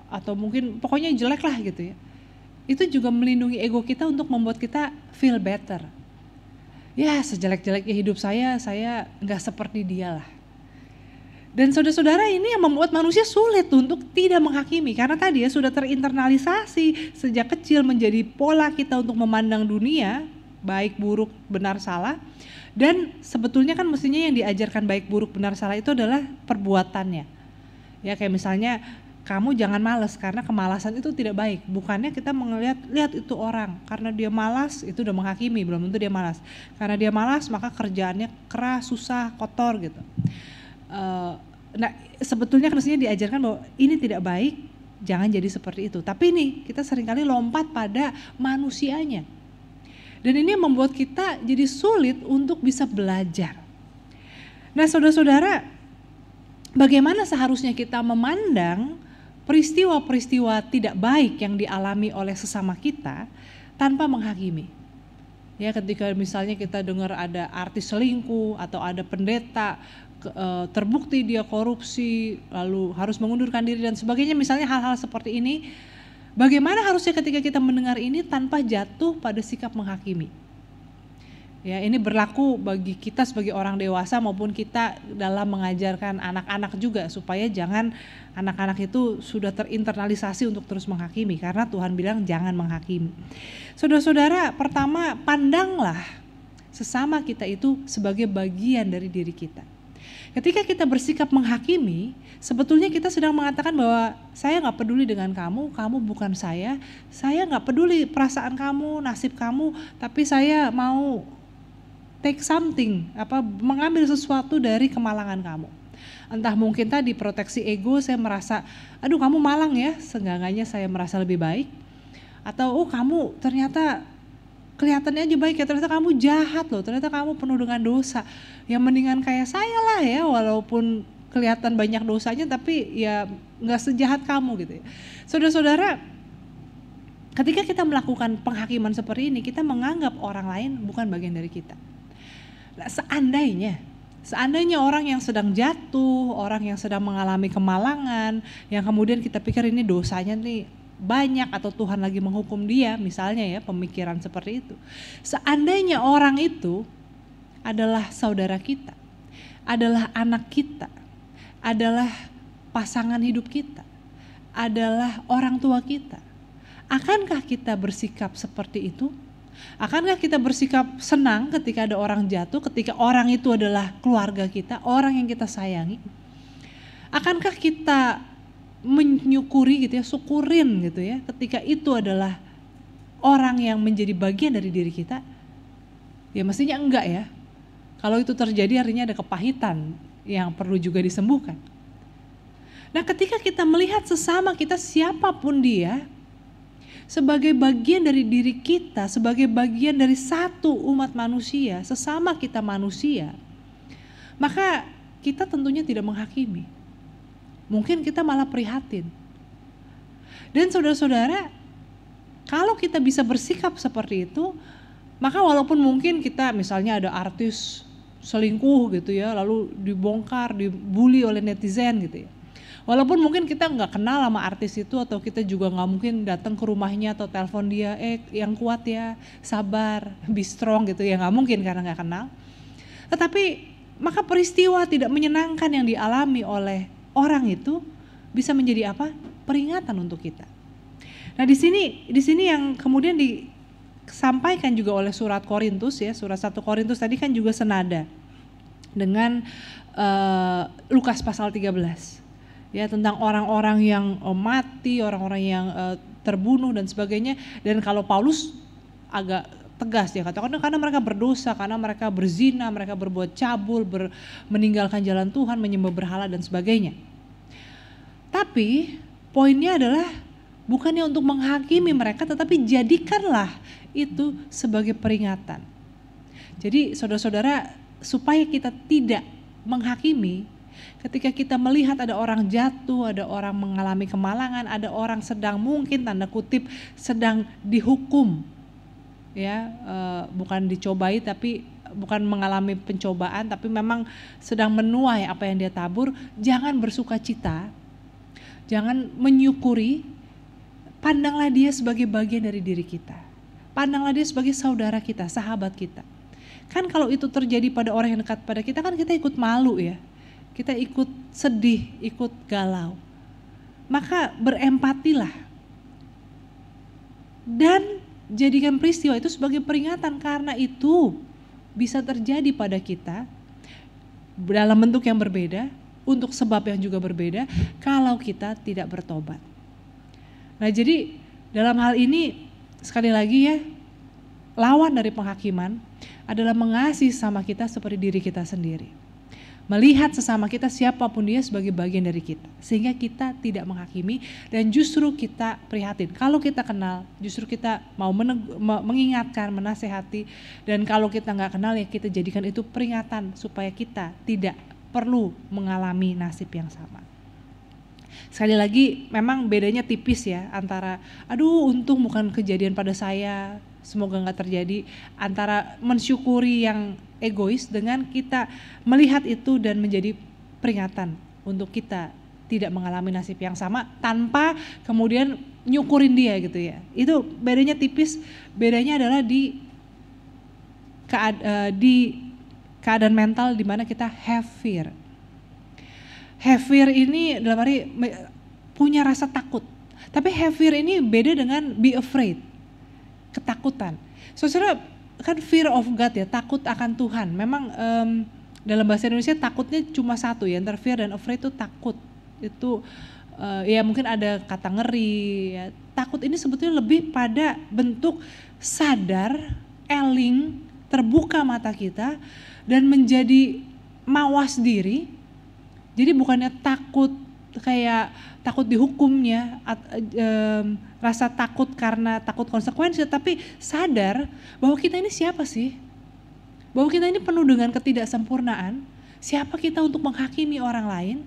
atau mungkin pokoknya jelek lah gitu ya. Itu juga melindungi ego kita untuk membuat kita feel better. Ya sejelek-jeleknya hidup saya gak seperti dia lah. Dan saudara-saudara, ini yang membuat manusia sulit untuk tidak menghakimi, karena tadi ya sudah terinternalisasi sejak kecil menjadi pola kita untuk memandang dunia, baik, buruk, benar, salah. Dan sebetulnya kan mestinya yang diajarkan baik, buruk, benar, salah itu adalah perbuatannya. Ya kayak misalnya kamu jangan malas karena kemalasan itu tidak baik. Bukannya kita lihat itu orang karena dia malas itu udah menghakimi, belum tentu dia malas. Karena dia malas maka kerjaannya keras, susah, kotor gitu. Nah sebetulnya Kristennya diajarkan bahwa ini tidak baik, jangan jadi seperti itu. Tapi ini kita seringkali lompat pada manusianya. Dan ini membuat kita jadi sulit untuk bisa belajar. Nah saudara-saudara, bagaimana seharusnya kita memandang peristiwa-peristiwa tidak baik yang dialami oleh sesama kita tanpa menghakimi. Ya, ketika misalnya kita dengar ada artis selingkuh atau ada pendeta terbukti dia korupsi lalu harus mengundurkan diri dan sebagainya, misalnya hal-hal seperti ini, bagaimana harusnya ketika kita mendengar ini tanpa jatuh pada sikap menghakimi. Ya, ini berlaku bagi kita sebagai orang dewasa maupun kita dalam mengajarkan anak-anak juga, supaya jangan anak-anak itu sudah terinternalisasi untuk terus menghakimi, karena Tuhan bilang jangan menghakimi. Saudara-saudara, pertama pandanglah sesama kita itu sebagai bagian dari diri kita. Ketika kita bersikap menghakimi, sebetulnya kita sedang mengatakan bahwa saya gak peduli dengan kamu, kamu bukan saya gak peduli perasaan kamu, nasib kamu, tapi saya mau take something, mengambil sesuatu dari kemalangan kamu. Entah mungkin tadi proteksi ego, saya merasa, aduh kamu malang ya, seenggaknya saya merasa lebih baik. Atau kamu ternyata kelihatannya aja baik ya, ternyata kamu jahat loh, ternyata kamu penuh dengan dosa. Ya mendingan kayak saya lah ya, walaupun kelihatan banyak dosanya tapi ya gak sejahat kamu gitu ya. Saudara-saudara, ketika kita melakukan penghakiman seperti ini, kita menganggap orang lain bukan bagian dari kita. Nah, seandainya orang yang sedang jatuh, orang yang sedang mengalami kemalangan, yang kemudian kita pikir ini dosanya nih banyak atau Tuhan lagi menghukum dia, misalnya ya pemikiran seperti itu. Seandainya orang itu adalah saudara kita, adalah anak kita, adalah pasangan hidup kita, adalah orang tua kita, akankah kita bersikap seperti itu? Akankah kita bersikap senang ketika ada orang jatuh, ketika orang itu adalah keluarga kita, orang yang kita sayangi? Akankah kita menyukuri gitu ya, syukurin gitu ya, ketika itu adalah orang yang menjadi bagian dari diri kita? Ya mestinya enggak ya. Kalau itu terjadi artinya ada kepahitan yang perlu juga disembuhkan. Nah ketika kita melihat sesama kita siapapun dia, sebagai bagian dari diri kita, sebagai bagian dari satu umat manusia, sesama kita manusia, maka kita tentunya tidak menghakimi. Mungkin kita malah prihatin. Dan saudara-saudara, kalau kita bisa bersikap seperti itu, maka walaupun mungkin kita misalnya ada artis selingkuh gitu ya, lalu dibongkar, dibully oleh netizen gitu ya. Walaupun mungkin kita nggak kenal sama artis itu, atau kita juga nggak mungkin datang ke rumahnya atau telepon dia, yang kuat ya, sabar, be strong gitu ya, nggak mungkin karena nggak kenal. Tetapi maka peristiwa tidak menyenangkan yang dialami oleh orang itu bisa menjadi apa? Peringatan untuk kita. Nah di sini yang kemudian disampaikan juga oleh surat Korintus ya, surat 1 Korintus tadi kan juga senada dengan Lukas pasal 13. Ya, tentang orang-orang yang mati, orang-orang yang terbunuh dan sebagainya. Dan kalau Paulus agak tegas dia katakan, karena mereka berdosa, karena mereka berzina, mereka berbuat cabul, meninggalkan jalan Tuhan, menyembah berhala dan sebagainya. Tapi poinnya adalah bukannya untuk menghakimi mereka, tetapi jadikanlah itu sebagai peringatan. Jadi saudara-saudara, supaya kita tidak menghakimi, ketika kita melihat ada orang jatuh, ada orang mengalami kemalangan, ada orang sedang mungkin tanda kutip sedang dihukum, ya bukan dicobai tapi bukan mengalami pencobaan, tapi memang sedang menuai apa yang dia tabur, jangan bersukacita, jangan menyukuri, pandanglah dia sebagai bagian dari diri kita, pandanglah dia sebagai saudara kita, sahabat kita. Kan kalau itu terjadi pada orang yang dekat pada kita, kan kita ikut malu ya. Kita ikut sedih, ikut galau. Maka berempatilah. Dan jadikan peristiwa itu sebagai peringatan, karena itu bisa terjadi pada kita dalam bentuk yang berbeda, untuk sebab yang juga berbeda kalau kita tidak bertobat. Nah, jadi dalam hal ini sekali lagi ya, lawan dari penghakiman adalah mengasihi sama kita seperti diri kita sendiri. Melihat sesama kita siapapun dia sebagai bagian dari kita. Sehingga kita tidak menghakimi dan justru kita prihatin. Kalau kita kenal, justru kita mau mengingatkan, menasehati. Dan kalau kita nggak kenal ya kita jadikan itu peringatan supaya kita tidak perlu mengalami nasib yang sama. Sekali lagi memang bedanya tipis ya antara aduh untung bukan kejadian pada saya, semoga nggak terjadi, antara mensyukuri yang egois dengan kita melihat itu dan menjadi peringatan untuk kita tidak mengalami nasib yang sama tanpa kemudian nyukurin dia gitu ya. Itu bedanya tipis, bedanya adalah di keadaan mental di mana kita have fear. Have fear ini dalam arti punya rasa takut. Tapi have fear ini beda dengan be afraid, ketakutan. Saudara, kan fear of God ya, takut akan Tuhan. Memang dalam bahasa Indonesia takutnya cuma satu ya, antara fear dan afraid itu takut. Itu ya mungkin ada kata ngeri ya. Takut ini sebetulnya lebih pada bentuk sadar, eling, terbuka mata kita dan menjadi mawas diri. Jadi bukannya takut kayak takut dihukumnya, rasa takut karena takut konsekuensi, tapi sadar bahwa kita ini siapa sih? Bahwa kita ini penuh dengan ketidaksempurnaan. Siapa kita untuk menghakimi orang lain?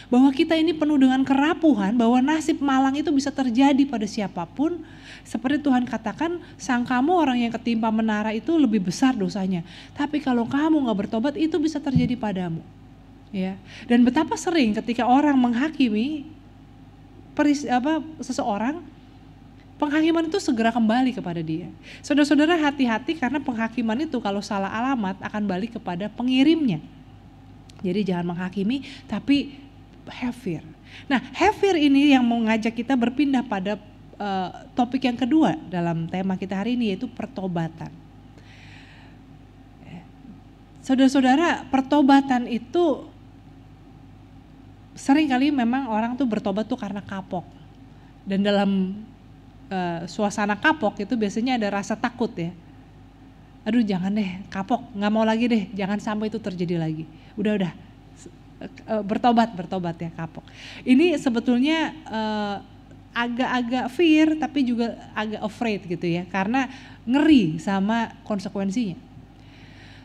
Bahwa kita ini penuh dengan kerapuhan, bahwa nasib malang itu bisa terjadi pada siapapun. Seperti Tuhan katakan, sangkamu orang yang ketimpa menara itu lebih besar dosanya. Tapi kalau kamu gak bertobat itu bisa terjadi padamu. Ya. Dan betapa sering ketika orang menghakimi seseorang, penghakiman itu segera kembali kepada dia. Saudara-saudara hati-hati karena penghakiman itu kalau salah alamat akan balik kepada pengirimnya. Jadi jangan menghakimi tapi have fear. Nah, have fear ini yang mengajak kita berpindah pada topik yang kedua dalam tema kita hari ini, yaitu pertobatan. Saudara-saudara, pertobatan itu sering kali memang orang tuh bertobat tuh karena kapok. Dan dalam suasana kapok itu biasanya ada rasa takut ya. Aduh jangan deh, kapok, gak mau lagi deh, jangan sampai itu terjadi lagi. Udah, bertobat ya, kapok. Ini sebetulnya agak-agak fear tapi juga agak afraid gitu ya, karena ngeri sama konsekuensinya.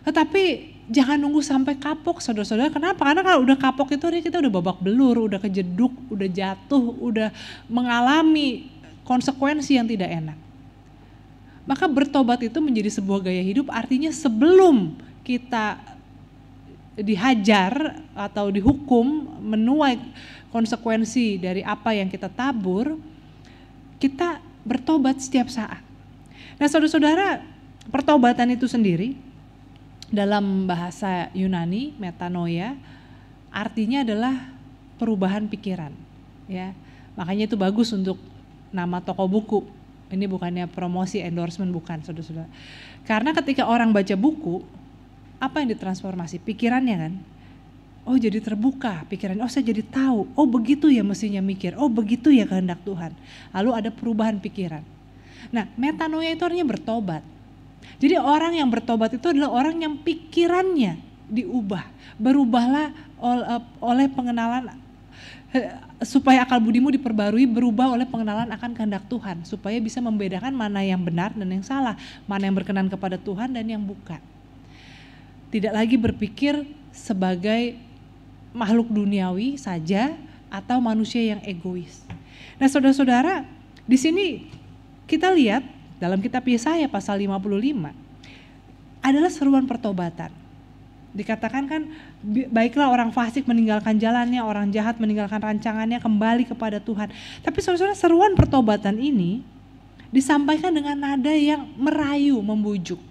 Tetapi jangan nunggu sampai kapok saudara-saudara. Kenapa? Karena kalau udah kapok itu kita udah babak belur, udah kejeduk, udah jatuh, udah mengalami konsekuensi yang tidak enak. Maka bertobat itu menjadi sebuah gaya hidup, artinya sebelum kita dihajar atau dihukum, menuai konsekuensi dari apa yang kita tabur, kita bertobat setiap saat. Nah saudara-saudara, pertobatan itu sendiri dalam bahasa Yunani, metanoia, artinya adalah perubahan pikiran. Ya, makanya itu bagus untuk nama toko buku. Ini bukannya promosi, endorsement, bukan saudara-saudara. Karena ketika orang baca buku, apa yang ditransformasi? Pikirannya kan. Oh jadi terbuka pikirannya, oh saya jadi tahu, oh begitu ya mestinya mikir, oh begitu ya kehendak Tuhan. Lalu ada perubahan pikiran. Nah metanoia itu artinya bertobat. Jadi orang yang bertobat itu adalah orang yang pikirannya diubah. Berubahlah oleh pengenalan, supaya akal budimu diperbarui, berubah oleh pengenalan akan kehendak Tuhan. Supaya bisa membedakan mana yang benar dan yang salah, mana yang berkenan kepada Tuhan dan yang bukan. Tidak lagi berpikir sebagai makhluk duniawi saja atau manusia yang egois. Nah saudara-saudara, di sini kita lihat dalam kitab Yesaya pasal 55 adalah seruan pertobatan. Dikatakan kan, baiklah orang fasik meninggalkan jalannya, orang jahat meninggalkan rancangannya, kembali kepada Tuhan. Tapi saudara-saudara, seruan pertobatan ini disampaikan dengan nada yang merayu, membujuk.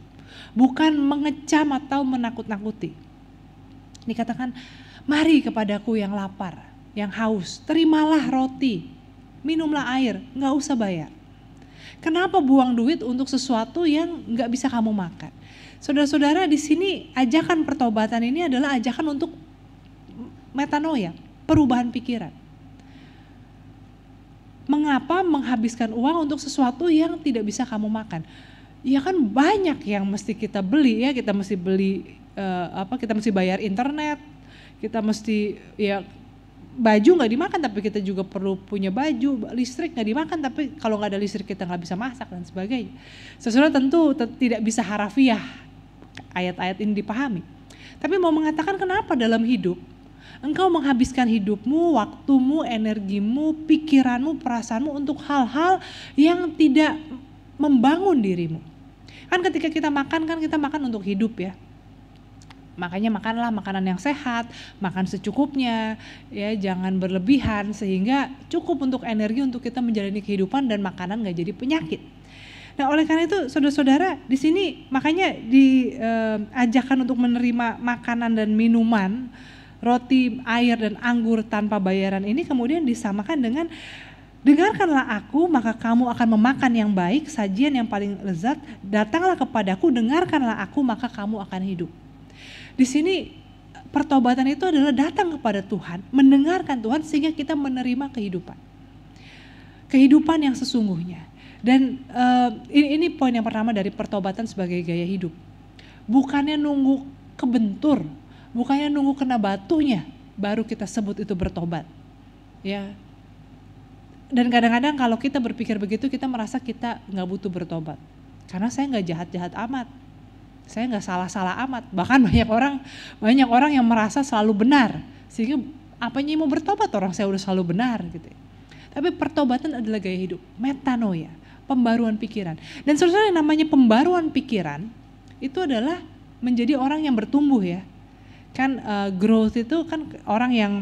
Bukan mengecam atau menakut-nakuti. Dikatakan, mari kepadaku yang lapar, yang haus, terimalah roti, minumlah air, gak usah bayar. Kenapa buang duit untuk sesuatu yang gak bisa kamu makan? Saudara-saudara, di sini ajakan pertobatan ini adalah ajakan untuk metanoia, perubahan pikiran. Mengapa menghabiskan uang untuk sesuatu yang tidak bisa kamu makan? Ya kan banyak yang mesti kita beli ya, kita mesti beli kita mesti bayar internet, kita mesti ya baju nggak dimakan tapi kita juga perlu punya baju, listrik nggak dimakan tapi kalau nggak ada listrik kita nggak bisa masak dan sebagainya. Sesuatu tentu tidak bisa harafiah ayat-ayat ini dipahami. Tapi mau mengatakan kenapa dalam hidup engkau menghabiskan hidupmu, waktumu, energimu, pikiranmu, perasaanmu untuk hal-hal yang tidak membangun dirimu. Kan ketika kita makan, kan kita makan untuk hidup ya. Makanya makanlah makanan yang sehat, makan secukupnya, ya jangan berlebihan sehingga cukup untuk energi untuk kita menjalani kehidupan dan makanan gak jadi penyakit. Nah oleh karena itu saudara-saudara di sini makanya diajarkan untuk menerima makanan dan minuman, roti, air, dan anggur tanpa bayaran ini kemudian disamakan dengan dengarkanlah aku maka kamu akan memakan yang baik, sajian yang paling lezat, datanglah kepadaku, dengarkanlah aku maka kamu akan hidup. Di sini pertobatan itu adalah datang kepada Tuhan, mendengarkan Tuhan sehingga kita menerima kehidupan. Kehidupan yang sesungguhnya. Dan ini poin yang pertama dari pertobatan sebagai gaya hidup. Bukannya nunggu kebentur, bukannya nunggu kena batunya baru kita sebut itu bertobat. Ya. Dan kadang-kadang kalau kita berpikir begitu kita merasa kita nggak butuh bertobat. Karena saya nggak jahat-jahat amat. Saya nggak salah-salah amat. Bahkan banyak orang yang merasa selalu benar. Sehingga apanya mau bertobat orang saya udah selalu benar gitu. Tapi pertobatan adalah gaya hidup, metanoia, pembaruan pikiran. Dan saudara yang namanya pembaruan pikiran itu adalah menjadi orang yang bertumbuh ya. Kan growth itu kan orang yang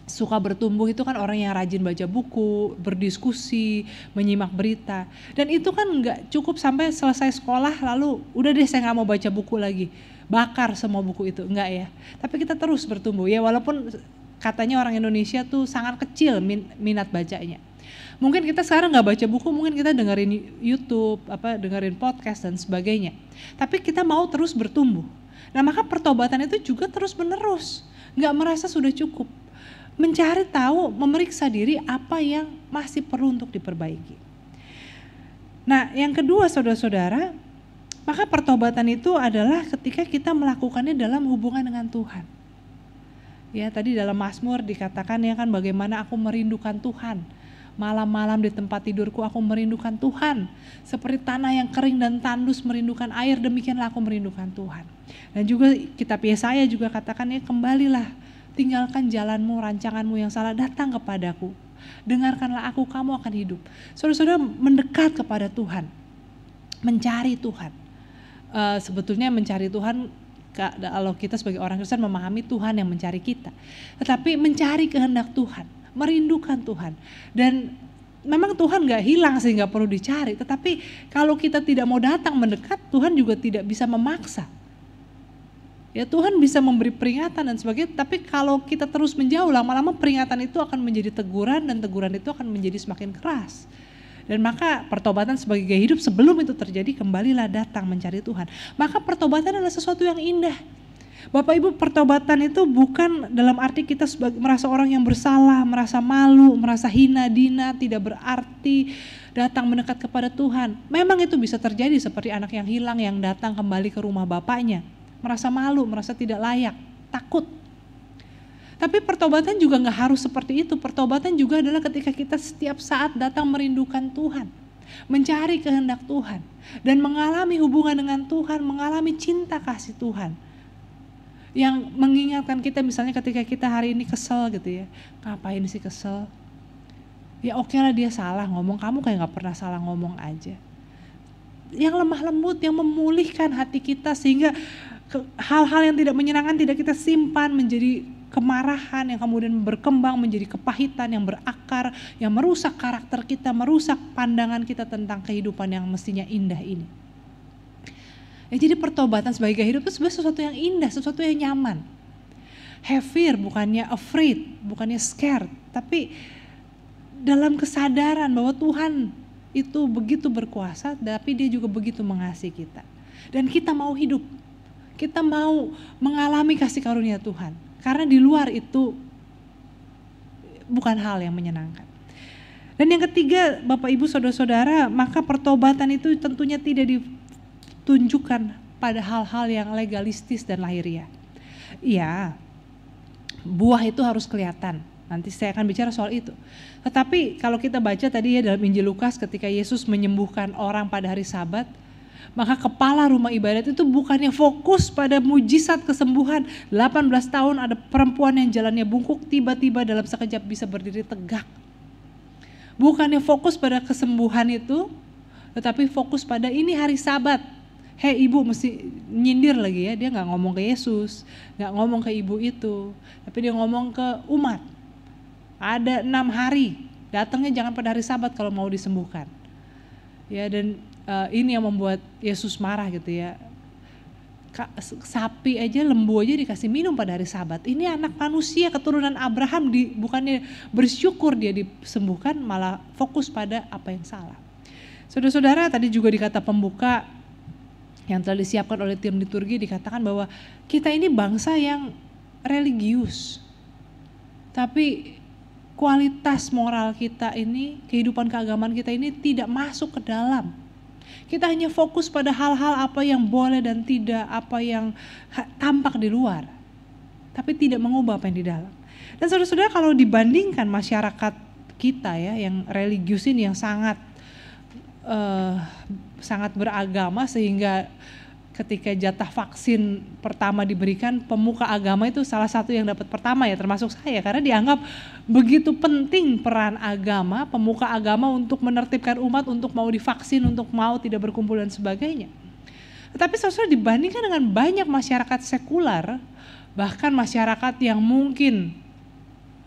suka bertumbuh itu kan orang yang rajin baca buku, berdiskusi, menyimak berita. Dan itu kan nggak cukup sampai selesai sekolah lalu udah deh saya nggak mau baca buku lagi, bakar semua buku itu, enggak ya. Tapi kita terus bertumbuh ya walaupun katanya orang Indonesia tuh sangat kecil minat bacanya. Mungkin kita sekarang nggak baca buku, mungkin kita dengerin YouTube, dengerin podcast dan sebagainya. Tapi kita mau terus bertumbuh. Nah maka pertobatan itu juga terus menerus, nggak merasa sudah cukup. Mencari tahu, memeriksa diri apa yang masih perlu untuk diperbaiki. Nah yang kedua saudara-saudara, maka pertobatan itu adalah ketika kita melakukannya dalam hubungan dengan Tuhan. Ya tadi dalam Mazmur dikatakan ya kan bagaimana aku merindukan Tuhan. Malam-malam di tempat tidurku aku merindukan Tuhan. Seperti tanah yang kering dan tandus merindukan air, demikianlah aku merindukan Tuhan. Dan juga kitab Yesaya juga katakan ya kembalilah, tinggalkan jalanmu, rancanganmu yang salah, datang kepadaku. Dengarkanlah aku, kamu akan hidup. Saudara-saudara mendekat kepada Tuhan, mencari Tuhan. Sebetulnya mencari Tuhan, kalau kita sebagai orang Kristen memahami Tuhan yang mencari kita. Tetapi mencari kehendak Tuhan, merindukan Tuhan. Dan memang Tuhan gak hilang sehingga perlu dicari. Tetapi kalau kita tidak mau datang mendekat, Tuhan juga tidak bisa memaksa. Ya Tuhan bisa memberi peringatan dan sebagainya. Tapi kalau kita terus menjauh, lama-lama peringatan itu akan menjadi teguran. Dan teguran itu akan menjadi semakin keras. Dan maka pertobatan sebagai gaya hidup sebelum itu terjadi, kembalilah datang mencari Tuhan. Maka pertobatan adalah sesuatu yang indah. Bapak Ibu, pertobatan itu bukan dalam arti kita merasa orang yang bersalah, merasa malu, merasa hina, dina, tidak berarti datang mendekat kepada Tuhan. Memang itu bisa terjadi seperti anak yang hilang yang datang kembali ke rumah bapaknya. Merasa malu, merasa tidak layak, takut. Tapi pertobatan juga gak harus seperti itu. Pertobatan juga adalah ketika kita setiap saat datang merindukan Tuhan, mencari kehendak Tuhan, dan mengalami hubungan dengan Tuhan, mengalami cinta kasih Tuhan. Yang mengingatkan kita misalnya ketika kita hari ini kesel gitu ya, ngapain sih kesel? Ya oke lah dia salah ngomong, kamu kayak gak pernah salah ngomong aja. Yang lemah lembut, yang memulihkan hati kita sehingga hal-hal yang tidak menyenangkan tidak kita simpan menjadi kemarahan yang kemudian berkembang menjadi kepahitan yang berakar, yang merusak karakter kita, merusak pandangan kita tentang kehidupan yang mestinya indah ini. Ya, jadi pertobatan sebagai gaya hidup itu sebenarnya sesuatu yang indah, sesuatu yang nyaman. Have fear, bukannya afraid, bukannya scared, tapi dalam kesadaran bahwa Tuhan itu begitu berkuasa, tapi Dia juga begitu mengasihi kita. Dan kita mau hidup, kita mau mengalami kasih karunia Tuhan. Karena di luar itu bukan hal yang menyenangkan. Dan yang ketiga, Bapak Ibu Saudara-saudara, maka pertobatan itu tentunya tidak ditunjukkan pada hal-hal yang legalistis dan lahiriah. Iya, buah itu harus kelihatan. Nanti saya akan bicara soal itu. Tetapi kalau kita baca tadi ya dalam Injil Lukas ketika Yesus menyembuhkan orang pada hari Sabat, maka kepala rumah ibadat itu bukannya fokus pada mujizat kesembuhan. 18 tahun ada perempuan yang jalannya bungkuk tiba-tiba dalam sekejap bisa berdiri tegak. Bukannya fokus pada kesembuhan itu, tetapi fokus pada ini hari Sabat. Hei ibu, mesti nyindir lagi ya, dia gak ngomong ke Yesus, gak ngomong ke ibu itu, tapi dia ngomong ke umat. Ada 6 hari, datangnya jangan pada hari Sabat kalau mau disembuhkan. Ya, dan ini yang membuat Yesus marah gitu ya. Sapi aja, lembu aja dikasih minum pada hari Sabat. Ini anak manusia keturunan Abraham, bukannya bersyukur dia disembuhkan, malah fokus pada apa yang salah. Saudara-saudara, tadi juga di kata pembuka yang telah disiapkan oleh tim liturgi dikatakan bahwa kita ini bangsa yang religius. Tapi kualitas moral kita ini, kehidupan keagamaan kita ini tidak masuk ke dalam. Kita hanya fokus pada hal-hal apa yang boleh dan tidak, apa yang tampak di luar. Tapi tidak mengubah apa yang di dalam. Dan saudara-saudara, kalau dibandingkan masyarakat kita ya, yang religius ini yang sangat beragama, sehingga ketika jatah vaksin pertama diberikan, pemuka agama itu salah satu yang dapat pertama ya, termasuk saya, karena dianggap begitu penting peran agama, pemuka agama untuk menertibkan umat, untuk mau divaksin, untuk mau tidak berkumpul dan sebagainya. Tetapi saudara, dibandingkan dengan banyak masyarakat sekular, bahkan masyarakat yang mungkin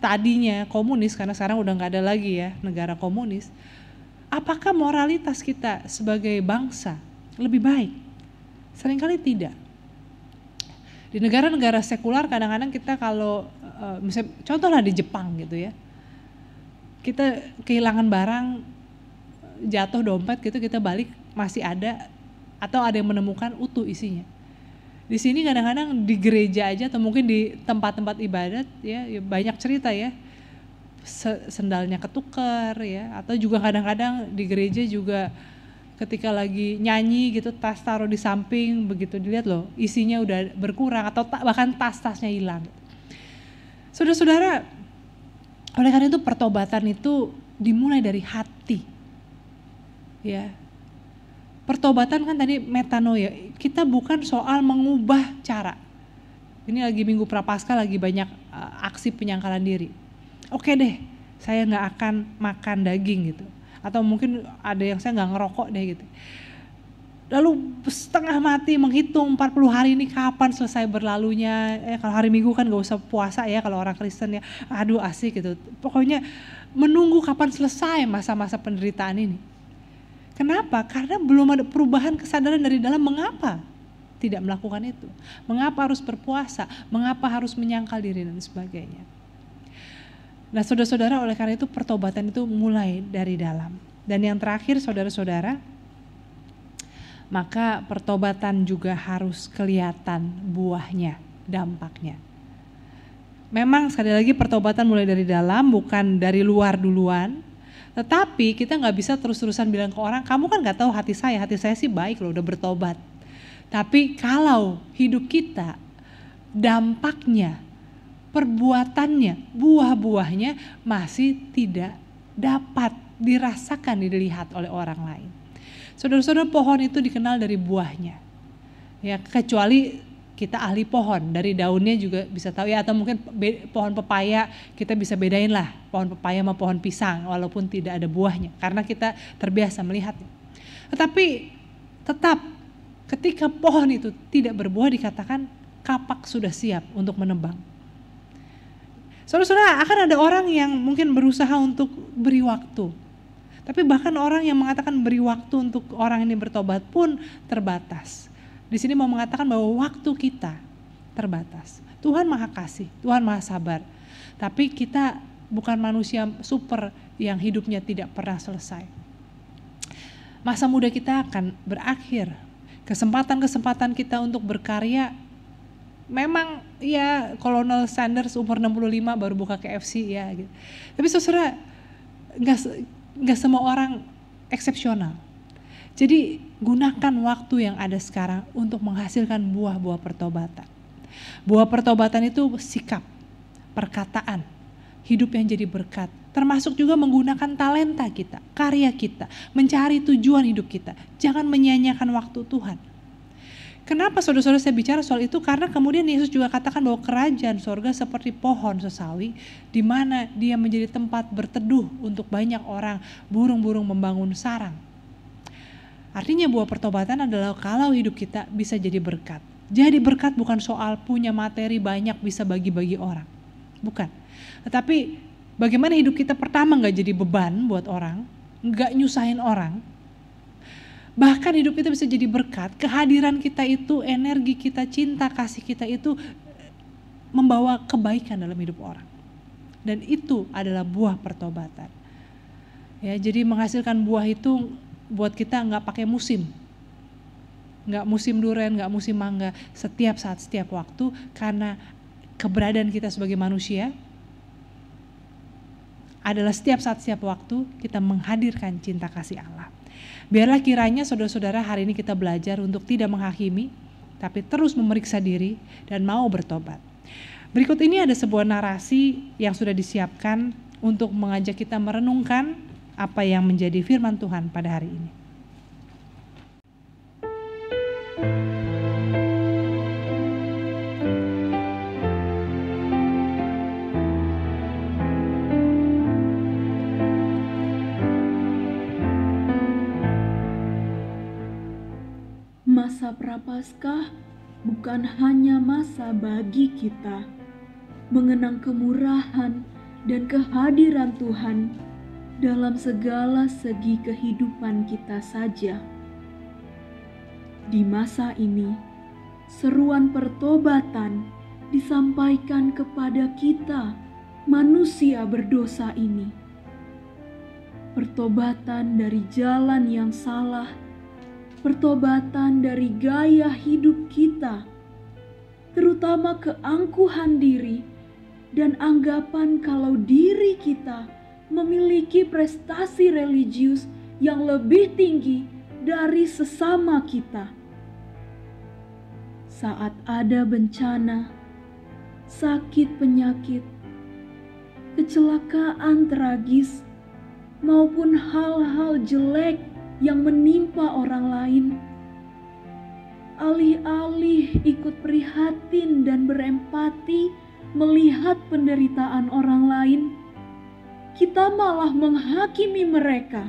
tadinya komunis, karena sekarang udah gak ada lagi ya negara komunis, apakah moralitas kita sebagai bangsa lebih baik? Seringkali tidak. Di negara-negara sekular kadang-kadang kita kalau, misalnya contohlah di Jepang gitu ya, kita kehilangan barang, jatuh dompet gitu, kita balik masih ada, atau ada yang menemukan utuh isinya. Di sini kadang-kadang di gereja aja atau mungkin di tempat-tempat ibadat ya banyak cerita ya, sendalnya ketukar ya, atau juga kadang-kadang di gereja juga ketika lagi nyanyi gitu, tas taruh di samping, begitu dilihat loh isinya udah berkurang atau bahkan tas-tasnya hilang. Saudara-saudara, oleh karena itu pertobatan itu dimulai dari hati. Ya. Pertobatan kan tadi metanoia, kita bukan soal mengubah cara. Ini lagi Minggu Prapaskah, lagi banyak aksi penyangkalan diri. Oke deh, saya nggak akan makan daging gitu. Atau mungkin ada yang saya nggak ngerokok deh gitu. Lalu setengah mati menghitung 40 hari ini kapan selesai berlalunya. Kalau hari Minggu kan nggak usah puasa ya kalau orang Kristen ya. Aduh asik gitu. Pokoknya menunggu kapan selesai masa-masa penderitaan ini. Kenapa? Karena belum ada perubahan kesadaran dari dalam mengapa tidak melakukan itu. Mengapa harus berpuasa, mengapa harus menyangkal diri dan sebagainya. Nah saudara-saudara, oleh karena itu pertobatan itu mulai dari dalam. Dan yang terakhir saudara-saudara, maka pertobatan juga harus kelihatan buahnya, dampaknya. Memang sekali lagi pertobatan mulai dari dalam, bukan dari luar duluan. Tetapi kita gak bisa terus-terusan bilang ke orang, kamu kan gak tahu hati saya sih baik loh udah bertobat. Tapi kalau hidup kita, dampaknya, perbuatannya, buah-buahnya masih tidak dapat dirasakan, dilihat oleh orang lain. Saudara-saudara, pohon itu dikenal dari buahnya. Ya, kecuali kita ahli pohon, dari daunnya juga bisa tahu ya, atau mungkin pohon pepaya kita bisa bedain lah, pohon pepaya sama pohon pisang walaupun tidak ada buahnya karena kita terbiasa melihatnya. Tetapi tetap ketika pohon itu tidak berbuah dikatakan kapak sudah siap untuk menebang. Saudara-saudara, akan ada orang yang mungkin berusaha untuk beri waktu. Tapi bahkan orang yang mengatakan beri waktu untuk orang ini bertobat pun terbatas. Di sini mau mengatakan bahwa waktu kita terbatas. Tuhan Maha Kasih, Tuhan Maha Sabar. Tapi kita bukan manusia super yang hidupnya tidak pernah selesai. Masa muda kita akan berakhir. Kesempatan-kesempatan kita untuk berkarya memang ya Colonel Sanders umur 65 baru buka KFC ya gitu. Tapi saudara, nggak semua orang eksepsional. Jadi gunakan waktu yang ada sekarang untuk menghasilkan buah-buah pertobatan. Buah pertobatan itu sikap, perkataan, hidup yang jadi berkat. Termasuk juga menggunakan talenta kita, karya kita, mencari tujuan hidup kita. Jangan menyia-nyiakan waktu Tuhan. Kenapa saudara-saudara saya bicara soal itu? Karena kemudian Yesus juga katakan bahwa kerajaan sorga seperti pohon sesawi, di mana dia menjadi tempat berteduh untuk banyak orang, burung-burung membangun sarang. Artinya buah pertobatan adalah kalau hidup kita bisa jadi berkat. Jadi berkat bukan soal punya materi banyak bisa bagi-bagi orang. Bukan. Tetapi bagaimana hidup kita pertama gak jadi beban buat orang, gak nyusahin orang. Bahkan hidup kita bisa jadi berkat, kehadiran kita itu, energi kita, cinta kasih kita itu membawa kebaikan dalam hidup orang. Dan itu adalah buah pertobatan. Ya, jadi menghasilkan buah itu buat kita nggak pakai musim. Nggak musim durian, nggak musim mangga, setiap saat, setiap waktu, karena keberadaan kita sebagai manusia adalah setiap saat, setiap waktu kita menghadirkan cinta kasih Allah. Biarlah kiranya saudara-saudara hari ini kita belajar untuk tidak menghakimi, tapi terus memeriksa diri dan mau bertobat. Berikut ini ada sebuah narasi yang sudah disiapkan untuk mengajak kita merenungkan apa yang menjadi firman Tuhan pada hari ini. Masa Prapaskah bukan hanya masa bagi kita mengenang kemurahan dan kehadiran Tuhan dalam segala segi kehidupan kita saja. Di masa ini, seruan pertobatan disampaikan kepada kita, manusia berdosa ini. Pertobatan dari jalan yang salah, pertobatan dari gaya hidup kita, terutama keangkuhan diri dan anggapan kalau diri kita memiliki prestasi religius yang lebih tinggi dari sesama kita. Saat ada bencana, sakit penyakit, kecelakaan tragis, maupun hal-hal jelek yang menimpa orang lain, alih-alih ikut prihatin dan berempati melihat penderitaan orang lain, kita malah menghakimi mereka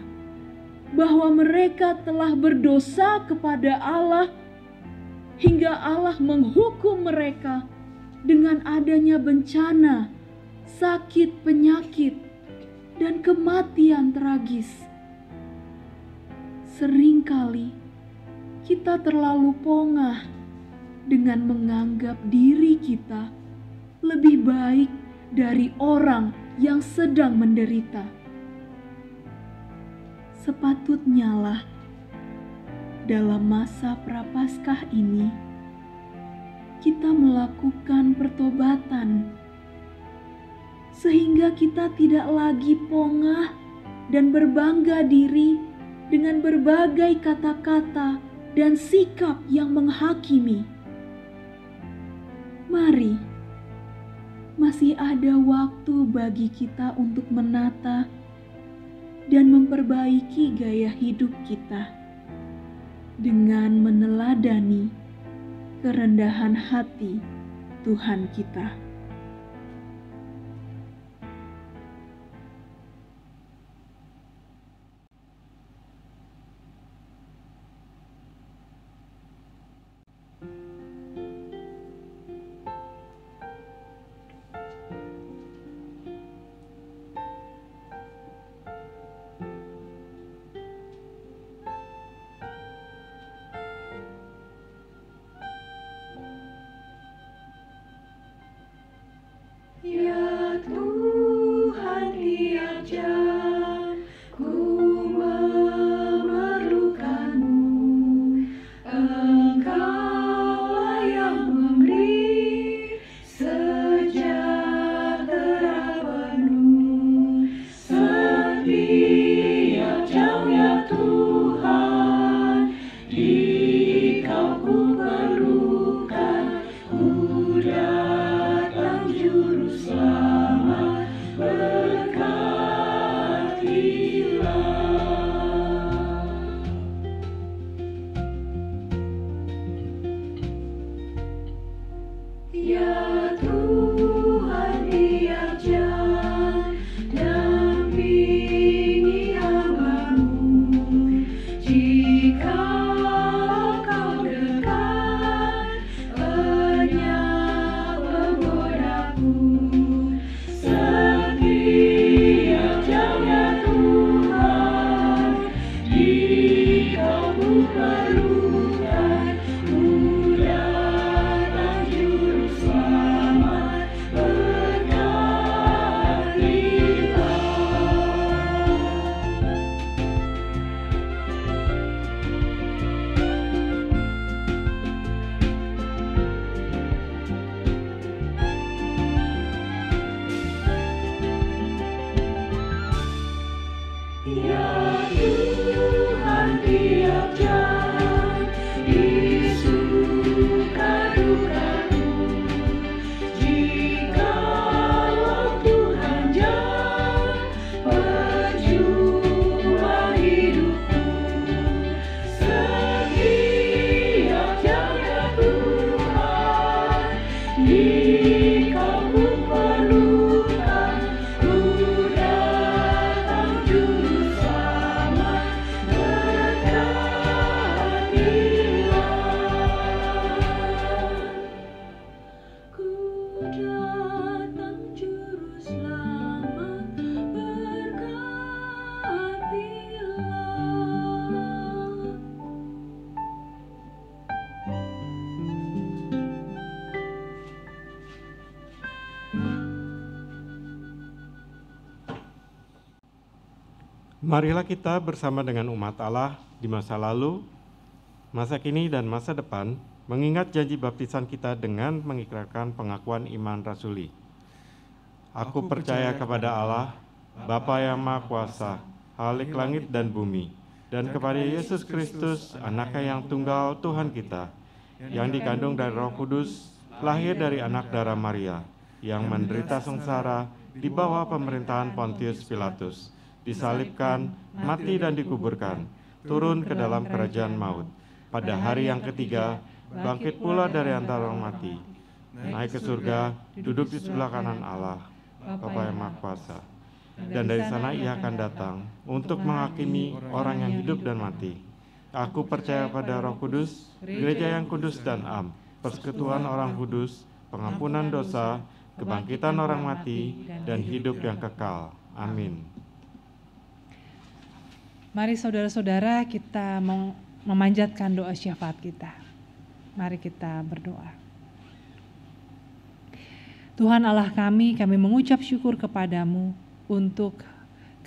bahwa mereka telah berdosa kepada Allah hingga Allah menghukum mereka dengan adanya bencana, sakit, penyakit, dan kematian tragis. Seringkali kita terlalu pongah dengan menganggap diri kita lebih baik dari orang yang sedang menderita. Sepatutnya lah dalam masa Prapaskah ini kita melakukan pertobatan sehingga kita tidak lagi pongah dan berbangga diri dengan berbagai kata-kata dan sikap yang menghakimi. Mari, masih ada waktu bagi kita untuk menata dan memperbaiki gaya hidup kita dengan meneladani kerendahan hati Tuhan kita. Marilah kita bersama dengan umat Allah di masa lalu, masa kini, dan masa depan, mengingat janji baptisan kita dengan mengikrarkan pengakuan iman rasuli. Aku percaya kepada Allah, Bapa yang Maha Kuasa, Khalik langit dan bumi, dan kepada Yesus Kristus, Anaknya yang tunggal Tuhan kita, yang dikandung dari Roh Kudus, lahir dari anak darah Maria, yang menderita sengsara di bawah pemerintahan Pontius Pilatus, disalibkan, mati dan dikuburkan, turun ke dalam kerajaan maut. Pada hari yang ketiga, bangkit pula dari antara orang mati, naik ke surga, duduk di sebelah kanan Allah, Bapa yang Maha Kuasa. Dan dari sana ia akan datang untuk menghakimi orang yang hidup dan mati. Aku percaya pada Roh Kudus, gereja yang kudus dan am, persekutuan orang kudus, pengampunan dosa, kebangkitan orang mati, dan hidup yang kekal. Amin. Mari saudara-saudara kita memanjatkan doa syafaat kita. Mari kita berdoa. Tuhan Allah kami mengucap syukur kepadamu untuk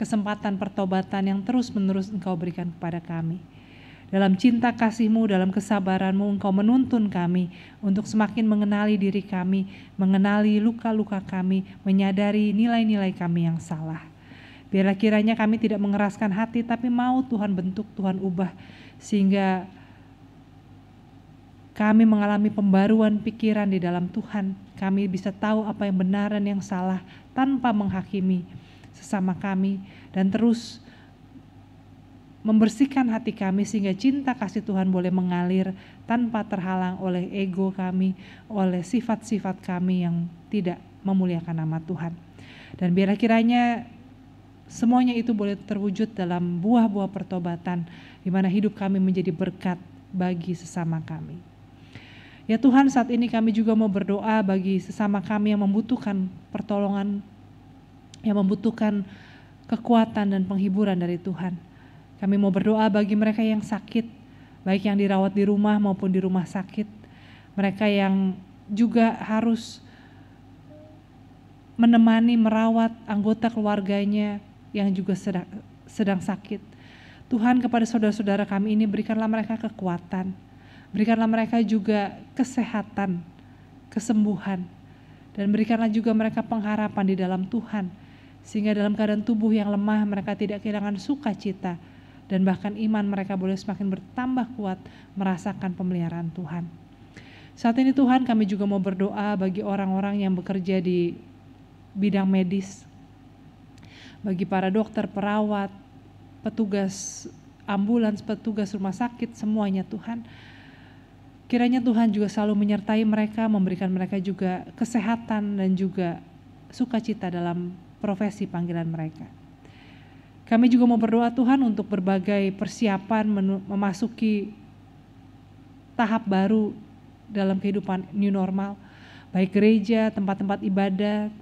kesempatan pertobatan yang terus-menerus Engkau berikan kepada kami. Dalam cinta kasih-Mu, dalam kesabaran-Mu, Engkau menuntun kami untuk semakin mengenali diri kami, mengenali luka-luka kami, menyadari nilai-nilai kami yang salah. Biarlah kiranya kami tidak mengeraskan hati, tapi mau Tuhan bentuk, Tuhan ubah, sehingga kami mengalami pembaruan pikiran di dalam Tuhan. Kami bisa tahu apa yang benar dan yang salah tanpa menghakimi sesama kami, dan terus membersihkan hati kami sehingga cinta kasih Tuhan boleh mengalir tanpa terhalang oleh ego kami, oleh sifat-sifat kami yang tidak memuliakan nama Tuhan. Dan biarlah kiranya semuanya itu boleh terwujud dalam buah-buah pertobatan, di mana hidup kami menjadi berkat bagi sesama kami. Ya Tuhan, saat ini kami juga mau berdoa bagi sesama kami yang membutuhkan pertolongan, yang membutuhkan kekuatan dan penghiburan dari Tuhan. Kami mau berdoa bagi mereka yang sakit, baik yang dirawat di rumah maupun di rumah sakit. Mereka yang juga harus menemani, merawat anggota keluarganya yang juga sedang sakit. Tuhan, kepada saudara-saudara kami ini berikanlah mereka kekuatan, berikanlah mereka juga kesehatan, kesembuhan, dan berikanlah juga mereka pengharapan di dalam Tuhan, sehingga dalam keadaan tubuh yang lemah mereka tidak kehilangan sukacita, dan bahkan iman mereka boleh semakin bertambah kuat merasakan pemeliharaan Tuhan. Saat ini Tuhan, kami juga mau berdoa bagi orang-orang yang bekerja di bidang medis, bagi para dokter, perawat, petugas ambulans, petugas rumah sakit, semuanya Tuhan. Kiranya Tuhan juga selalu menyertai mereka, memberikan mereka juga kesehatan dan juga sukacita dalam profesi panggilan mereka. Kami juga mau berdoa Tuhan untuk berbagai persiapan memasuki tahap baru dalam kehidupan new normal, baik gereja, tempat-tempat ibadah,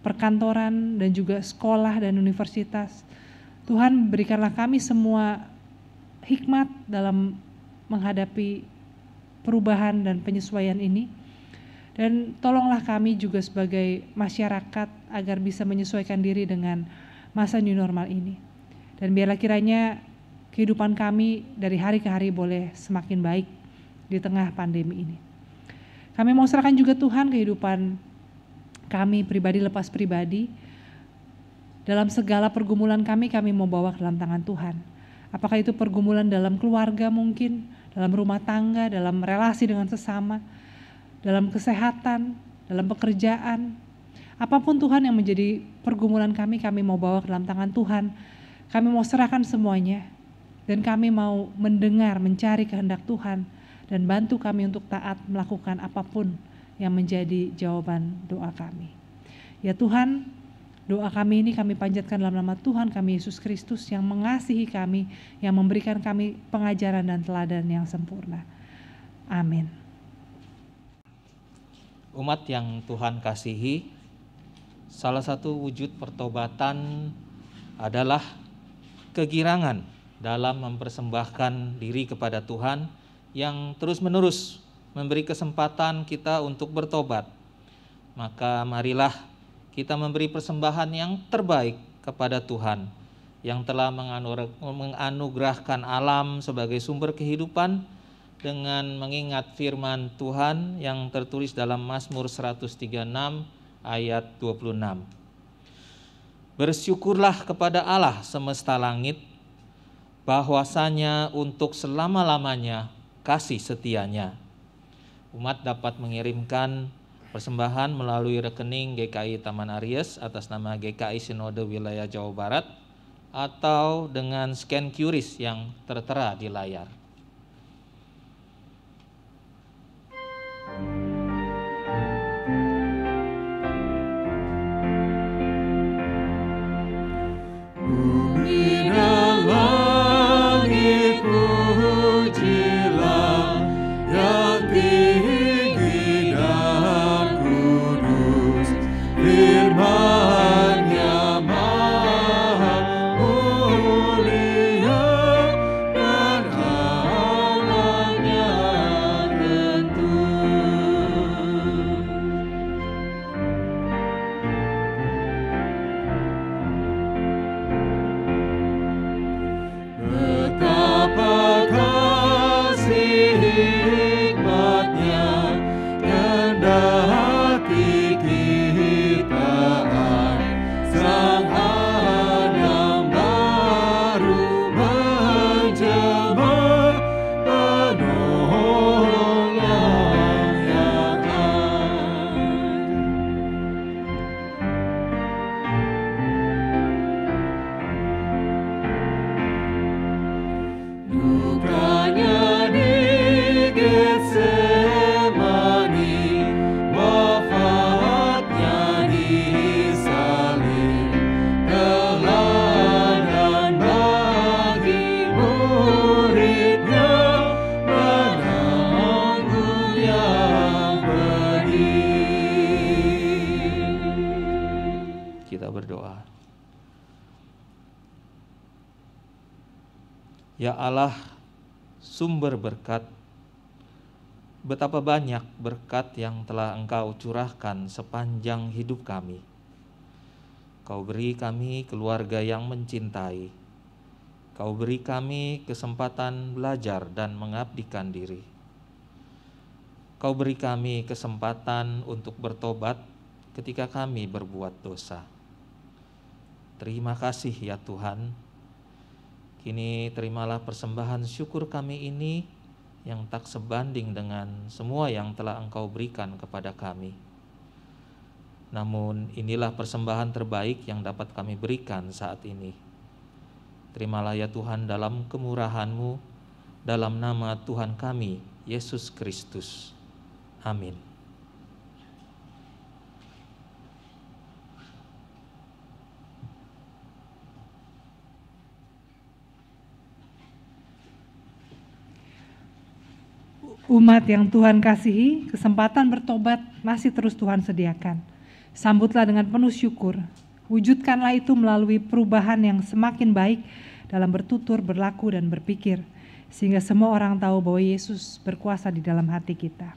perkantoran, dan juga sekolah dan universitas. Tuhan, berikanlah kami semua hikmat dalam menghadapi perubahan dan penyesuaian ini. Dan tolonglah kami juga sebagai masyarakat agar bisa menyesuaikan diri dengan masa new normal ini. Dan biarlah kiranya kehidupan kami dari hari ke hari boleh semakin baik di tengah pandemi ini. Kami mau serahkan juga Tuhan kehidupan kami pribadi lepas pribadi. Dalam segala pergumulan kami mau bawa ke dalam tangan Tuhan. Apakah itu pergumulan dalam keluarga mungkin, dalam rumah tangga, dalam relasi dengan sesama, dalam kesehatan, dalam pekerjaan. Apapun Tuhan yang menjadi pergumulan kami mau bawa ke dalam tangan Tuhan. Kami mau serahkan semuanya, dan kami mau mendengar, mencari kehendak Tuhan, dan bantu kami untuk taat melakukan apapun yang menjadi jawaban doa kami. Ya Tuhan, doa kami ini kami panjatkan dalam nama Tuhan kami Yesus Kristus yang mengasihi kami, yang memberikan kami pengajaran dan teladan yang sempurna. Amin. Umat yang Tuhan kasihi, salah satu wujud pertobatan adalah kegirangan dalam mempersembahkan diri kepada Tuhan yang terus-menerus memberi kesempatan kita untuk bertobat. Maka marilah kita memberi persembahan yang terbaik kepada Tuhan, yang telah menganugerahkan alam sebagai sumber kehidupan dengan mengingat firman Tuhan yang tertulis dalam Mazmur 136 ayat 26. Bersyukurlah kepada Allah semesta langit, bahwasanya untuk selama-lamanya kasih setianya. Umat dapat mengirimkan persembahan melalui rekening GKI Taman Aries atas nama GKI Sinode Wilayah Jawa Barat atau dengan scan QRIS yang tertera di layar. Bumi dan langit pujilah yang tinggi dan kudus, firman-Nya maha mulia dan alamnya tentu. Betapa kasih hikmat-Nya kendati kita Sang Adam baru menjelma, penolong yang dukanya di Getsemani, wafatnya di salib, teladan bagi murid-Nya menanggung yang pedih. Kita berdoa. Ya Allah, sumber berkat, betapa banyak berkat yang telah Engkau curahkan sepanjang hidup kami. Kau beri kami keluarga yang mencintai. Kau beri kami kesempatan belajar dan mengabdikan diri. Kau beri kami kesempatan untuk bertobat ketika kami berbuat dosa. Terima kasih ya Tuhan. Kini terimalah persembahan syukur kami ini yang tak sebanding dengan semua yang telah Engkau berikan kepada kami. Namun inilah persembahan terbaik yang dapat kami berikan saat ini. Terimalah ya Tuhan dalam kemurahan-Mu, dalam nama Tuhan kami, Yesus Kristus. Amin. Umat yang Tuhan kasihi, kesempatan bertobat masih terus Tuhan sediakan. Sambutlah dengan penuh syukur. Wujudkanlah itu melalui perubahan yang semakin baik dalam bertutur, berlaku, dan berpikir. Sehingga semua orang tahu bahwa Yesus berkuasa di dalam hati kita.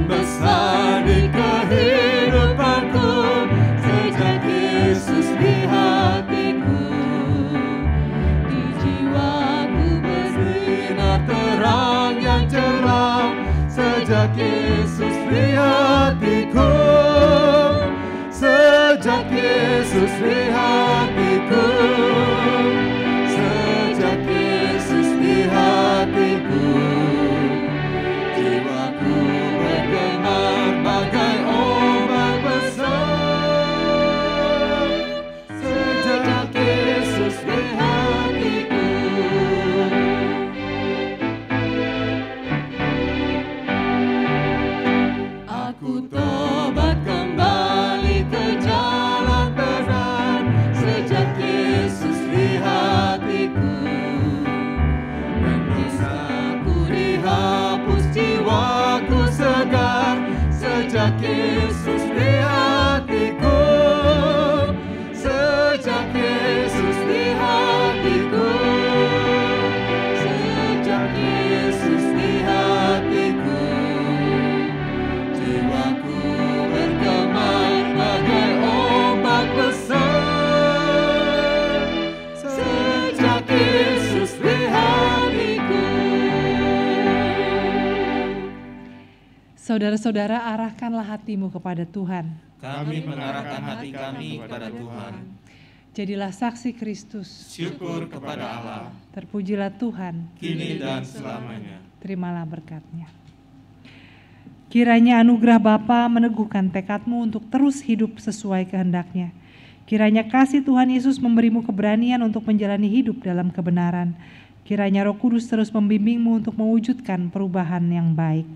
Besar di kehidupanku sejak Yesus di hatiku, di jiwaku bersinar terang yang cerah sejak Yesus di hatiku, sejak Yesus di hatiku, sejak Yesus di hatiku. Bagai ombak besar sejak Yesus di hatiku. Aku tobat kembali ke jalan benar sejak Yesus di hatiku, dan dosaku dihapus, jiwaku segar sejak Yesus di hatiku, sejak Yesus di hatiku. Saudara-saudara, arahkanlah hatimu kepada Tuhan. Kami mengarahkan hati kami kepada Tuhan. Jadilah saksi Kristus. Syukur kepada Allah. Terpujilah Tuhan. Kini dan selamanya. Terimalah berkat-Nya. Kiranya anugerah Bapa meneguhkan tekadmu untuk terus hidup sesuai kehendak-Nya. Kiranya kasih Tuhan Yesus memberimu keberanian untuk menjalani hidup dalam kebenaran. Kiranya Roh Kudus terus membimbingmu untuk mewujudkan perubahan yang baik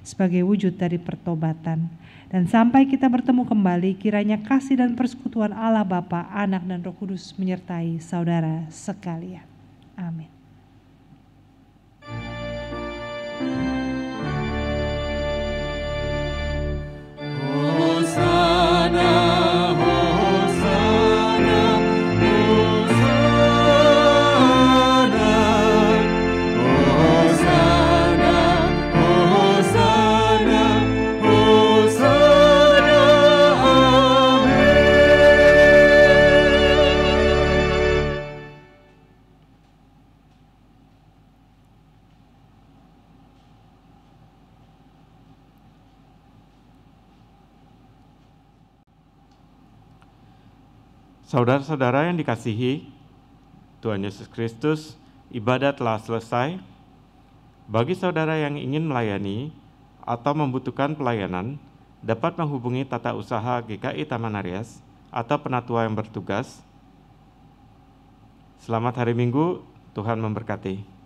sebagai wujud dari pertobatan. Dan sampai kita bertemu kembali, kiranya kasih dan persekutuan Allah Bapa, Anak dan Roh Kudus menyertai saudara sekalian. Amin. Hosana. Saudara-saudara yang dikasihi Tuhan Yesus Kristus, ibadah telah selesai. Bagi saudara yang ingin melayani atau membutuhkan pelayanan, dapat menghubungi tata usaha GKI Taman Aries atau penatua yang bertugas. Selamat hari Minggu, Tuhan memberkati.